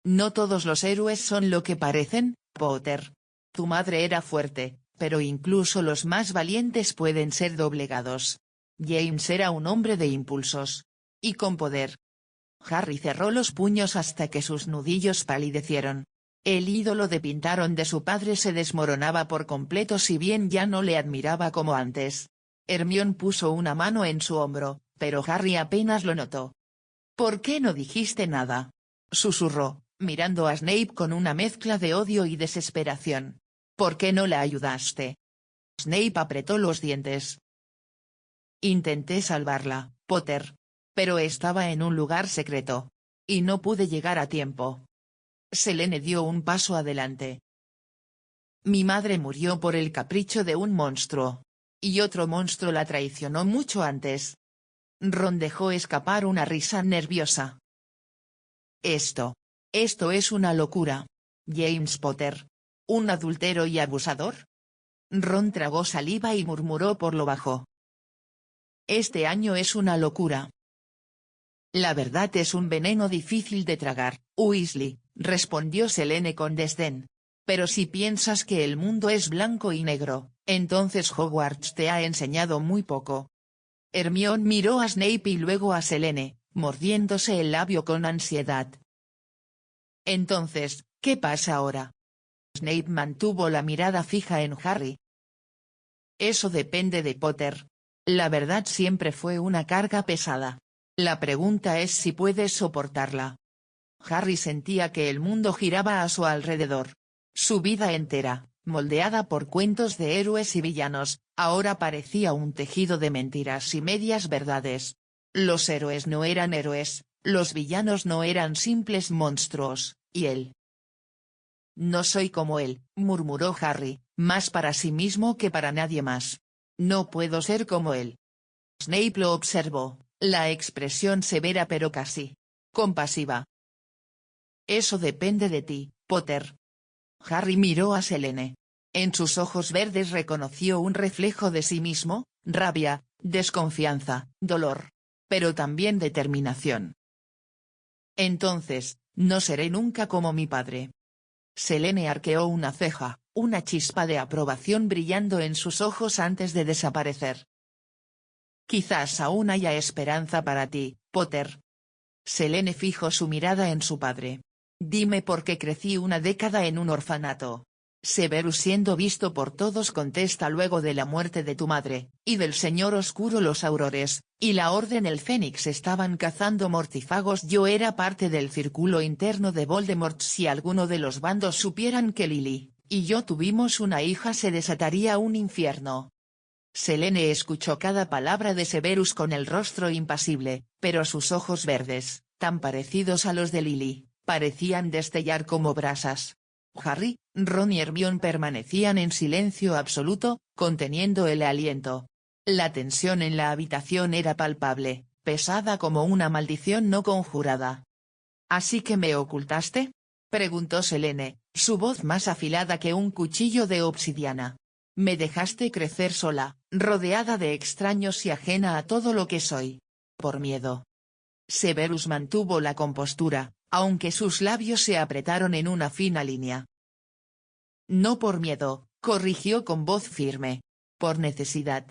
«No todos los héroes son lo que parecen, Potter. Tu madre era fuerte, pero incluso los más valientes pueden ser doblegados. James era un hombre de impulsos. Y con poder». Harry cerró los puños hasta que sus nudillos palidecieron. El ídolo de Pintaron de su padre se desmoronaba por completo si bien ya no le admiraba como antes. Hermione puso una mano en su hombro, pero Harry apenas lo notó. «¿Por qué no dijiste nada?», susurró, mirando a Snape con una mezcla de odio y desesperación. «¿Por qué no la ayudaste?». Snape apretó los dientes. «Intenté salvarla, Potter. Pero estaba en un lugar secreto. Y no pude llegar a tiempo». Selene dio un paso adelante. «Mi madre murió por el capricho de un monstruo. Y otro monstruo la traicionó mucho antes». Ron dejó escapar una risa nerviosa. Esto es una locura. James Potter. ¿Un adúltero y abusador?». Ron tragó saliva y murmuró por lo bajo. «Este año es una locura». «La verdad es un veneno difícil de tragar, Weasley», respondió Selene con desdén. «Pero si piensas que el mundo es blanco y negro, entonces Hogwarts te ha enseñado muy poco». Hermione miró a Snape y luego a Selene, mordiéndose el labio con ansiedad. «Entonces, ¿qué pasa ahora?». Snape mantuvo la mirada fija en Harry. «Eso depende de Potter. La verdad siempre fue una carga pesada. La pregunta es si puedes soportarla». Harry sentía que el mundo giraba a su alrededor. Su vida entera, moldeada por cuentos de héroes y villanos, ahora parecía un tejido de mentiras y medias verdades. Los héroes no eran héroes, los villanos no eran simples monstruos, y él. «No soy como él», murmuró Harry, más para sí mismo que para nadie más. «No puedo ser como él». Snape lo observó, la expresión severa pero casi compasiva. «Eso depende de ti, Potter». Harry miró a Selene. En sus ojos verdes reconoció un reflejo de sí mismo, rabia, desconfianza, dolor. pero también determinación. Entonces, no seré nunca como mi padre. Selene arqueó una ceja, una chispa de aprobación brillando en sus ojos antes de desaparecer. Quizás aún haya esperanza para ti, Potter. Selene fijó su mirada en su padre. Dime por qué crecí una década en un orfanato. Severus siendo visto por todos contesta luego de la muerte de tu madre, y del Señor Oscuro los Aurores, y la Orden el Fénix estaban cazando mortífagos. Yo era parte del círculo interno de Voldemort. Si alguno de los bandos supieran que Lily y yo tuvimos una hija se desataría un infierno. Selene escuchó cada palabra de Severus con el rostro impasible, pero sus ojos verdes, tan parecidos a los de Lily, parecían destellar como brasas. Harry, Ron y Hermione permanecían en silencio absoluto, conteniendo el aliento. La tensión en la habitación era palpable, pesada como una maldición no conjurada. ¿Así que me ocultaste? Preguntó Selene, su voz más afilada que un cuchillo de obsidiana. Me dejaste crecer sola, rodeada de extraños y ajena a todo lo que soy. Por miedo. Severus mantuvo la compostura, aunque sus labios se apretaron en una fina línea. No por miedo, corrigió con voz firme. Por necesidad.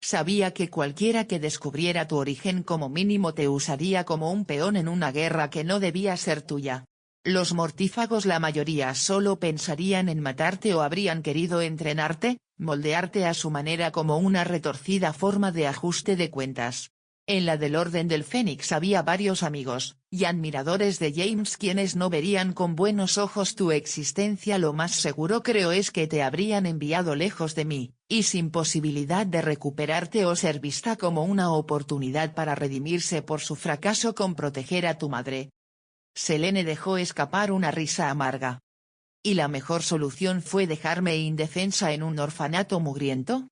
Sabía que cualquiera que descubriera tu origen como mínimo te usaría como un peón en una guerra que no debía ser tuya. Los mortífagos la mayoría solo pensarían en matarte o habrían querido entrenarte, moldearte a su manera como una retorcida forma de ajuste de cuentas. En la del Orden del Fénix había varios amigos, y admiradores de James quienes no verían con buenos ojos tu existencia. Lo más seguro creo es que te habrían enviado lejos de mí, y sin posibilidad de recuperarte o ser vista como una oportunidad para redimirse por su fracaso con proteger a tu madre. Selene dejó escapar una risa amarga. ¿Y la mejor solución fue dejarme indefensa en un orfanato mugriento?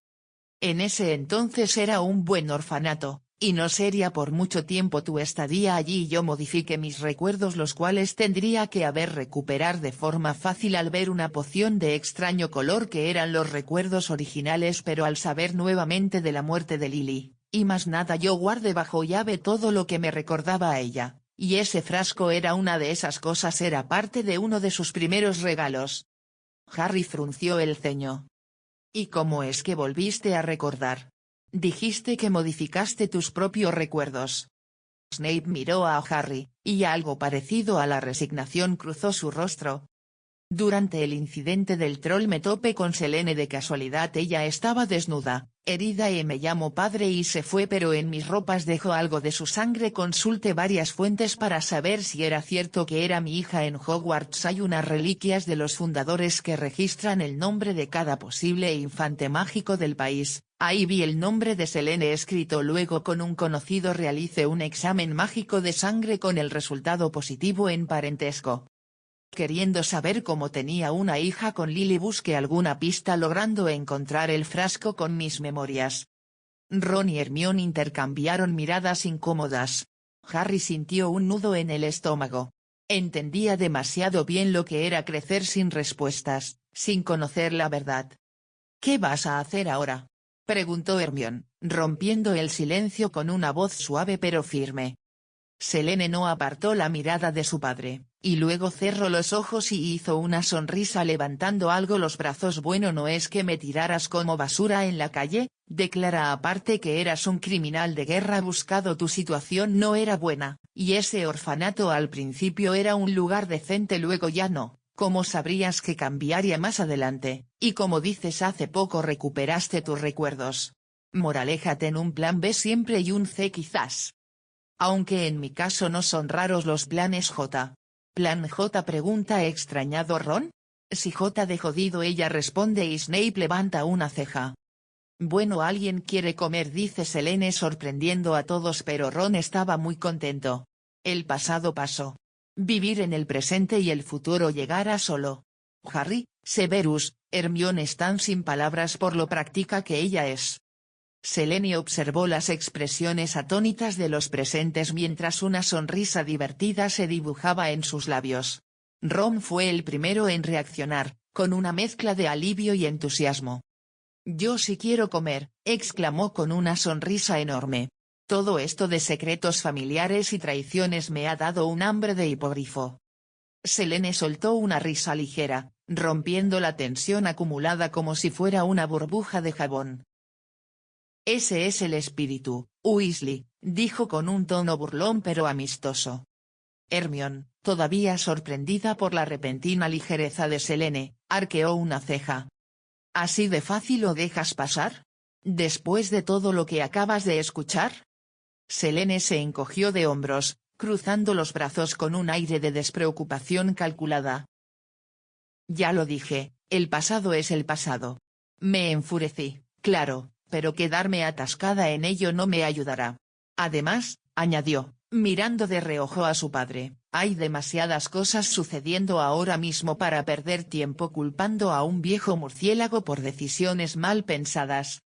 En ese entonces era un buen orfanato, y no sería por mucho tiempo tu estadía allí y yo modifiqué mis recuerdos los cuales tendría que haber recuperar de forma fácil al ver una poción de extraño color que eran los recuerdos originales, pero al saber nuevamente de la muerte de Lily, y más nada yo guardé bajo llave todo lo que me recordaba a ella. Y ese frasco era una de esas cosas, era parte de uno de sus primeros regalos. Harry frunció el ceño. ¿Y cómo es que volviste a recordar? Dijiste que modificaste tus propios recuerdos. Snape miró a Harry, y algo parecido a la resignación cruzó su rostro. Durante el incidente del troll me topé con Selene de casualidad. Ella estaba desnuda, herida y me llamó padre y se fue, pero en mis ropas dejó algo de su sangre. Consulté varias fuentes para saber si era cierto que era mi hija. En Hogwarts hay unas reliquias de los fundadores que registran el nombre de cada posible infante mágico del país. Ahí vi el nombre de Selene escrito. Luego con un conocido realicé un examen mágico de sangre con el resultado positivo en parentesco. Queriendo saber cómo tenía una hija con Lily busqué alguna pista logrando encontrar el frasco con mis memorias. Ron y Hermione intercambiaron miradas incómodas. Harry sintió un nudo en el estómago. Entendía demasiado bien lo que era crecer sin respuestas, sin conocer la verdad. ¿Qué vas a hacer ahora? Preguntó Hermione, rompiendo el silencio con una voz suave pero firme. Selene no apartó la mirada de su padre, y luego cerró los ojos y hizo una sonrisa levantando algo los brazos. Bueno, no es que me tiraras como basura en la calle, declara aparte que eras un criminal de guerra buscado. Tu situación no era buena, y ese orfanato al principio era un lugar decente, luego ya no. ¿Cómo sabrías que cambiaría más adelante? Y como dices, hace poco recuperaste tus recuerdos. Moraleja: ten un plan B siempre y un C quizás. Aunque en mi caso no son raros los planes J. ¿Plan J?, pregunta extrañado Ron. Si J de jodido, ella responde y Snape levanta una ceja. Bueno, alguien quiere comer, dice Selene sorprendiendo a todos, pero Ron estaba muy contento. El pasado pasó. Vivir en el presente y el futuro llegará solo. Harry, Severus, Hermione están sin palabras por lo práctica que ella es. Selene observó las expresiones atónitas de los presentes mientras una sonrisa divertida se dibujaba en sus labios. Ron fue el primero en reaccionar, con una mezcla de alivio y entusiasmo. Yo sí quiero comer, exclamó con una sonrisa enorme. Todo esto de secretos familiares y traiciones me ha dado un hambre de hipogrifo. Selene soltó una risa ligera, rompiendo la tensión acumulada como si fuera una burbuja de jabón. Ese es el espíritu, Weasley, dijo con un tono burlón pero amistoso. Hermione, todavía sorprendida por la repentina ligereza de Selene, arqueó una ceja. ¿Así de fácil lo dejas pasar? ¿Después de todo lo que acabas de escuchar? Selene se encogió de hombros, cruzando los brazos con un aire de despreocupación calculada. Ya lo dije, el pasado es el pasado. Me enfurecí, claro, pero quedarme atascada en ello no me ayudará. Además, añadió, mirando de reojo a su padre, hay demasiadas cosas sucediendo ahora mismo para perder tiempo culpando a un viejo murciélago por decisiones mal pensadas.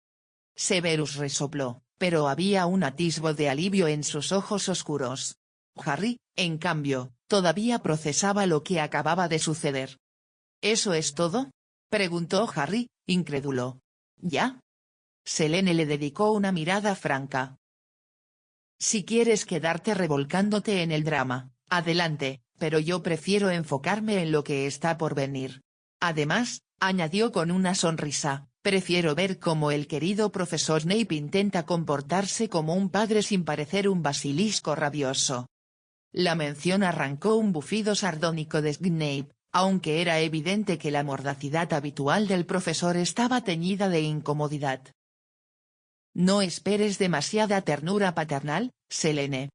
Severus resopló, pero había un atisbo de alivio en sus ojos oscuros. Harry, en cambio, todavía procesaba lo que acababa de suceder. ¿Eso es todo? Preguntó Harry, incrédulo. ¿Ya? Selene le dedicó una mirada franca. Si quieres quedarte revolcándote en el drama, adelante, pero yo prefiero enfocarme en lo que está por venir. Además, añadió con una sonrisa, prefiero ver cómo el querido profesor Snape intenta comportarse como un padre sin parecer un basilisco rabioso. La mención arrancó un bufido sardónico de Snape, aunque era evidente que la mordacidad habitual del profesor estaba teñida de incomodidad. No esperes demasiada ternura paternal, Selene.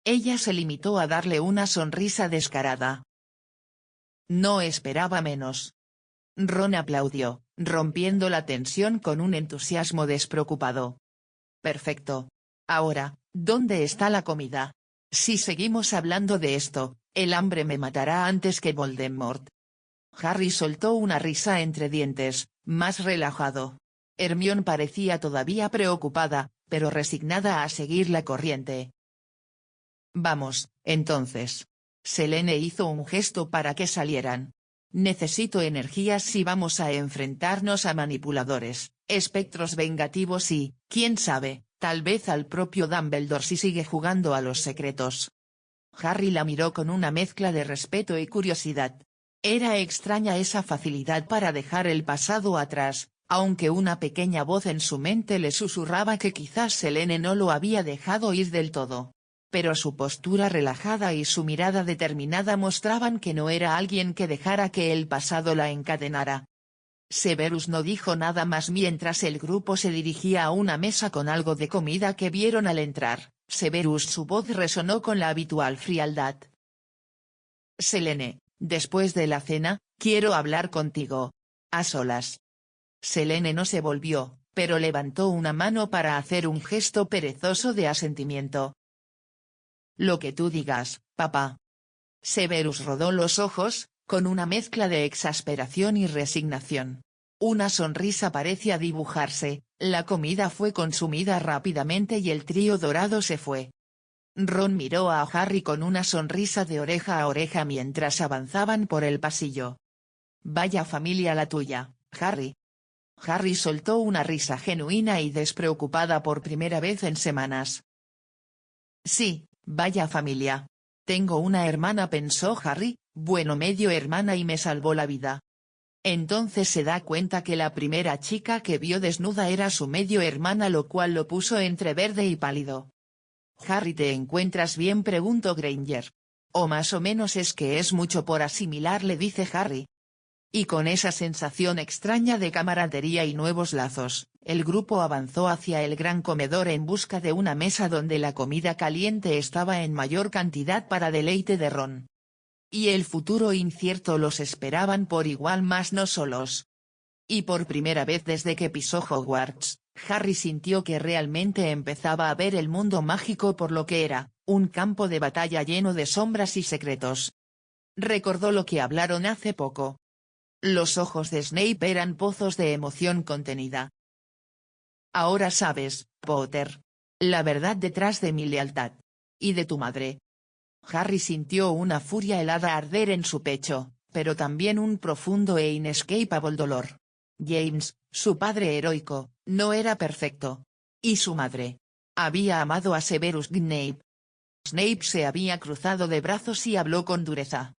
Ella se limitó a darle una sonrisa descarada. No esperaba menos. Ron aplaudió, rompiendo la tensión con un entusiasmo despreocupado. Perfecto. Ahora, ¿dónde está la comida? Si seguimos hablando de esto, el hambre me matará antes que Voldemort. Harry soltó una risa entre dientes, más relajado. Hermione parecía todavía preocupada, pero resignada a seguir la corriente. Vamos, entonces. Selene hizo un gesto para que salieran. Necesito energías si vamos a enfrentarnos a manipuladores, espectros vengativos y, quién sabe, tal vez al propio Dumbledore si sigue jugando a los secretos. Harry la miró con una mezcla de respeto y curiosidad. Era extraña esa facilidad para dejar el pasado atrás, aunque una pequeña voz en su mente le susurraba que quizás Selene no lo había dejado ir del todo. Pero su postura relajada y su mirada determinada mostraban que no era alguien que dejara que el pasado la encadenara. Severus no dijo nada más mientras el grupo se dirigía a una mesa con algo de comida que vieron al entrar. Severus, su voz resonó con la habitual frialdad. Selene, después de la cena, quiero hablar contigo. A solas. Selene no se volvió, pero levantó una mano para hacer un gesto perezoso de asentimiento. Lo que tú digas, papá. Severus rodó los ojos, con una mezcla de exasperación y resignación. Una sonrisa parecía dibujarse, la comida fue consumida rápidamente y el trío dorado se fue. Ron miró a Harry con una sonrisa de oreja a oreja mientras avanzaban por el pasillo. Vaya familia la tuya, Harry. Harry soltó una risa genuina y despreocupada por primera vez en semanas. Sí, vaya familia. Tengo una hermana, pensó Harry, bueno, medio hermana, y me salvó la vida. Entonces se da cuenta que la primera chica que vio desnuda era su medio hermana, lo cual lo puso entre verde y pálido. Harry, ¿te encuentras bien?, preguntó Granger. O más o menos, es que es mucho por asimilar, le dice Harry. Y con esa sensación extraña de camaradería y nuevos lazos, el grupo avanzó hacia el gran comedor en busca de una mesa donde la comida caliente estaba en mayor cantidad para deleite de Ron. Y el futuro incierto los esperaban por igual, más no solos. Y por primera vez desde que pisó Hogwarts, Harry sintió que realmente empezaba a ver el mundo mágico por lo que era, un campo de batalla lleno de sombras y secretos. Recordó lo que hablaron hace poco. Los ojos de Snape eran pozos de emoción contenida. Ahora sabes, Potter. La verdad detrás de mi lealtad. Y de tu madre. Harry sintió una furia helada arder en su pecho, pero también un profundo e inescapable dolor. James, su padre heroico, no era perfecto. Y su madre. Había amado a Severus Snape. Snape se había cruzado de brazos y habló con dureza.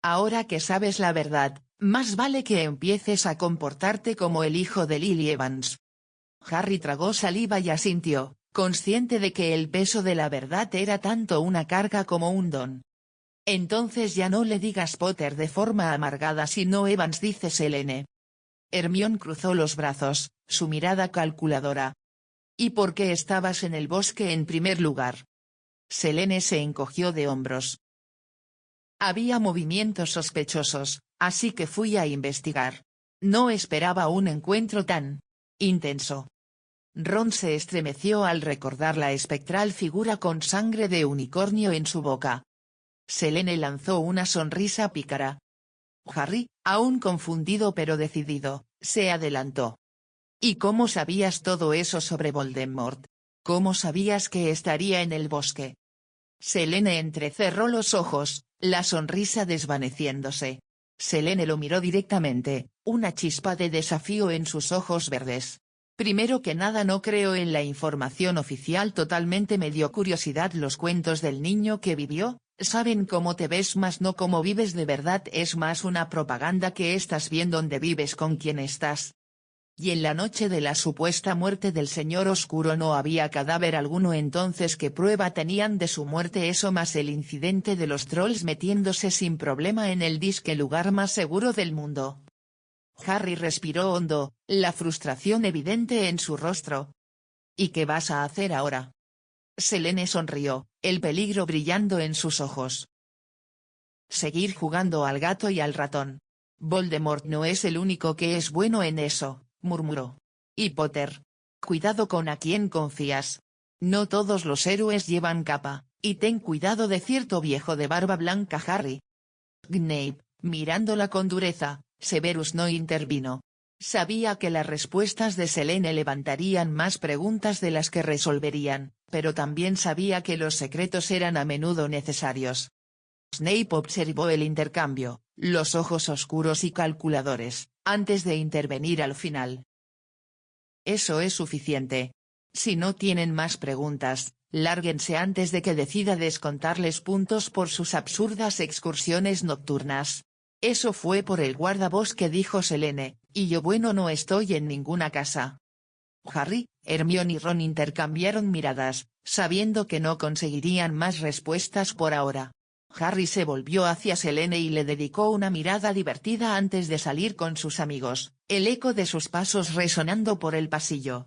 Ahora que sabes la verdad, más vale que empieces a comportarte como el hijo de Lily Evans. Harry tragó saliva y asintió, consciente de que el peso de la verdad era tanto una carga como un don. Entonces ya no le digas Potter de forma amargada sino Evans, dice Selene. Hermione cruzó los brazos, su mirada calculadora. ¿Y por qué estabas en el bosque en primer lugar? Selene se encogió de hombros. Había movimientos sospechosos, así que fui a investigar. No esperaba un encuentro tan intenso. Ron se estremeció al recordar la espectral figura con sangre de unicornio en su boca. Selene lanzó una sonrisa pícara. Harry, aún confundido pero decidido, se adelantó. ¿Y cómo sabías todo eso sobre Voldemort? ¿Cómo sabías que estaría en el bosque? Selene entrecerró los ojos, la sonrisa desvaneciéndose. Selene lo miró directamente, una chispa de desafío en sus ojos verdes. Primero que nada no creo en la información oficial, totalmente me dio curiosidad los cuentos del niño que vivió. Saben cómo te ves más no cómo vives de verdad, es más una propaganda que estás bien donde vives con quien estás. Y en la noche de la supuesta muerte del Señor Oscuro no había cadáver alguno, entonces ¿qué prueba tenían de su muerte? Eso más el incidente de los trolls metiéndose sin problema en el disque lugar más seguro del mundo. Harry respiró hondo, la frustración evidente en su rostro. ¿Y qué vas a hacer ahora? Selene sonrió, el peligro brillando en sus ojos. Seguir jugando al gato y al ratón. Voldemort no es el único que es bueno en eso, murmuró. Y Potter. Cuidado con a quién confías. No todos los héroes llevan capa, y ten cuidado de cierto viejo de barba blanca. Harry. Snape, mirándola con dureza, Severus no intervino. Sabía que las respuestas de Selene levantarían más preguntas de las que resolverían, pero también sabía que los secretos eran a menudo necesarios. Snape observó el intercambio, los ojos oscuros y calculadores, antes de intervenir al final. Eso es suficiente. Si no tienen más preguntas, lárguense antes de que decida descontarles puntos por sus absurdas excursiones nocturnas. Eso fue por el guardabosque, dijo Selene, y yo bueno no estoy en ninguna casa. Harry, Hermione y Ron intercambiaron miradas, sabiendo que no conseguirían más respuestas por ahora. Harry se volvió hacia Selene y le dedicó una mirada divertida antes de salir con sus amigos, el eco de sus pasos resonando por el pasillo.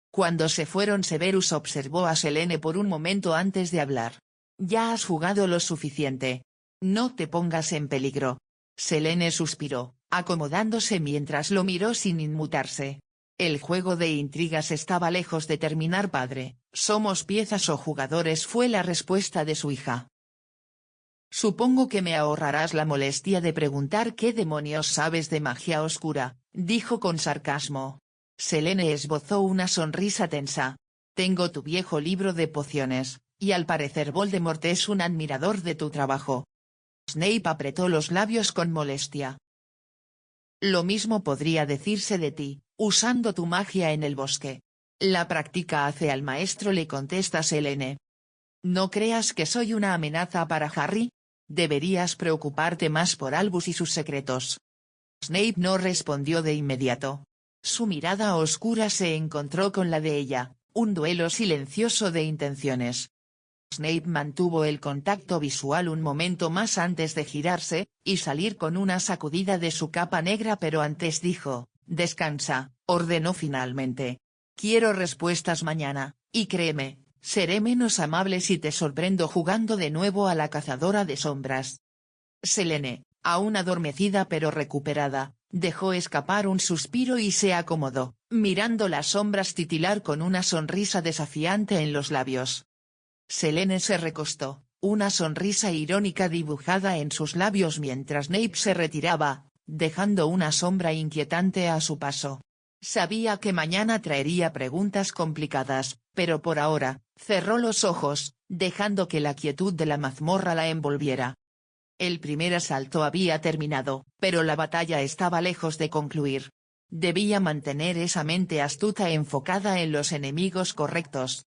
Cuando se fueron, Severus observó a Selene por un momento antes de hablar. Ya has jugado lo suficiente. No te pongas en peligro. Selene suspiró, acomodándose mientras lo miró sin inmutarse. El juego de intrigas estaba lejos de terminar, padre. Somos piezas o jugadores, fue la respuesta de su hija. Supongo que me ahorrarás la molestia de preguntar qué demonios sabes de magia oscura, dijo con sarcasmo. Selene esbozó una sonrisa tensa. Tengo tu viejo libro de pociones, y al parecer Voldemort es un admirador de tu trabajo. Snape apretó los labios con molestia. Lo mismo podría decirse de ti, usando tu magia en el bosque. La práctica hace al maestro, le contesta Selene. ¿No creas que soy una amenaza para Harry? Deberías preocuparte más por Albus y sus secretos. Snape no respondió de inmediato. Su mirada oscura se encontró con la de ella, un duelo silencioso de intenciones. Snape mantuvo el contacto visual un momento más antes de girarse, y salir con una sacudida de su capa negra, pero antes dijo, descansa, ordenó finalmente. Quiero respuestas mañana, y créeme, seré menos amable si te sorprendo jugando de nuevo a la cazadora de sombras. Selene, aún adormecida pero recuperada, dejó escapar un suspiro y se acomodó, mirando las sombras titilar con una sonrisa desafiante en los labios. Selene se recostó, una sonrisa irónica dibujada en sus labios mientras Snape se retiraba, dejando una sombra inquietante a su paso. Sabía que mañana traería preguntas complicadas, pero por ahora, cerró los ojos, dejando que la quietud de la mazmorra la envolviera. El primer asalto había terminado, pero la batalla estaba lejos de concluir. Debía mantener esa mente astuta enfocada en los enemigos correctos,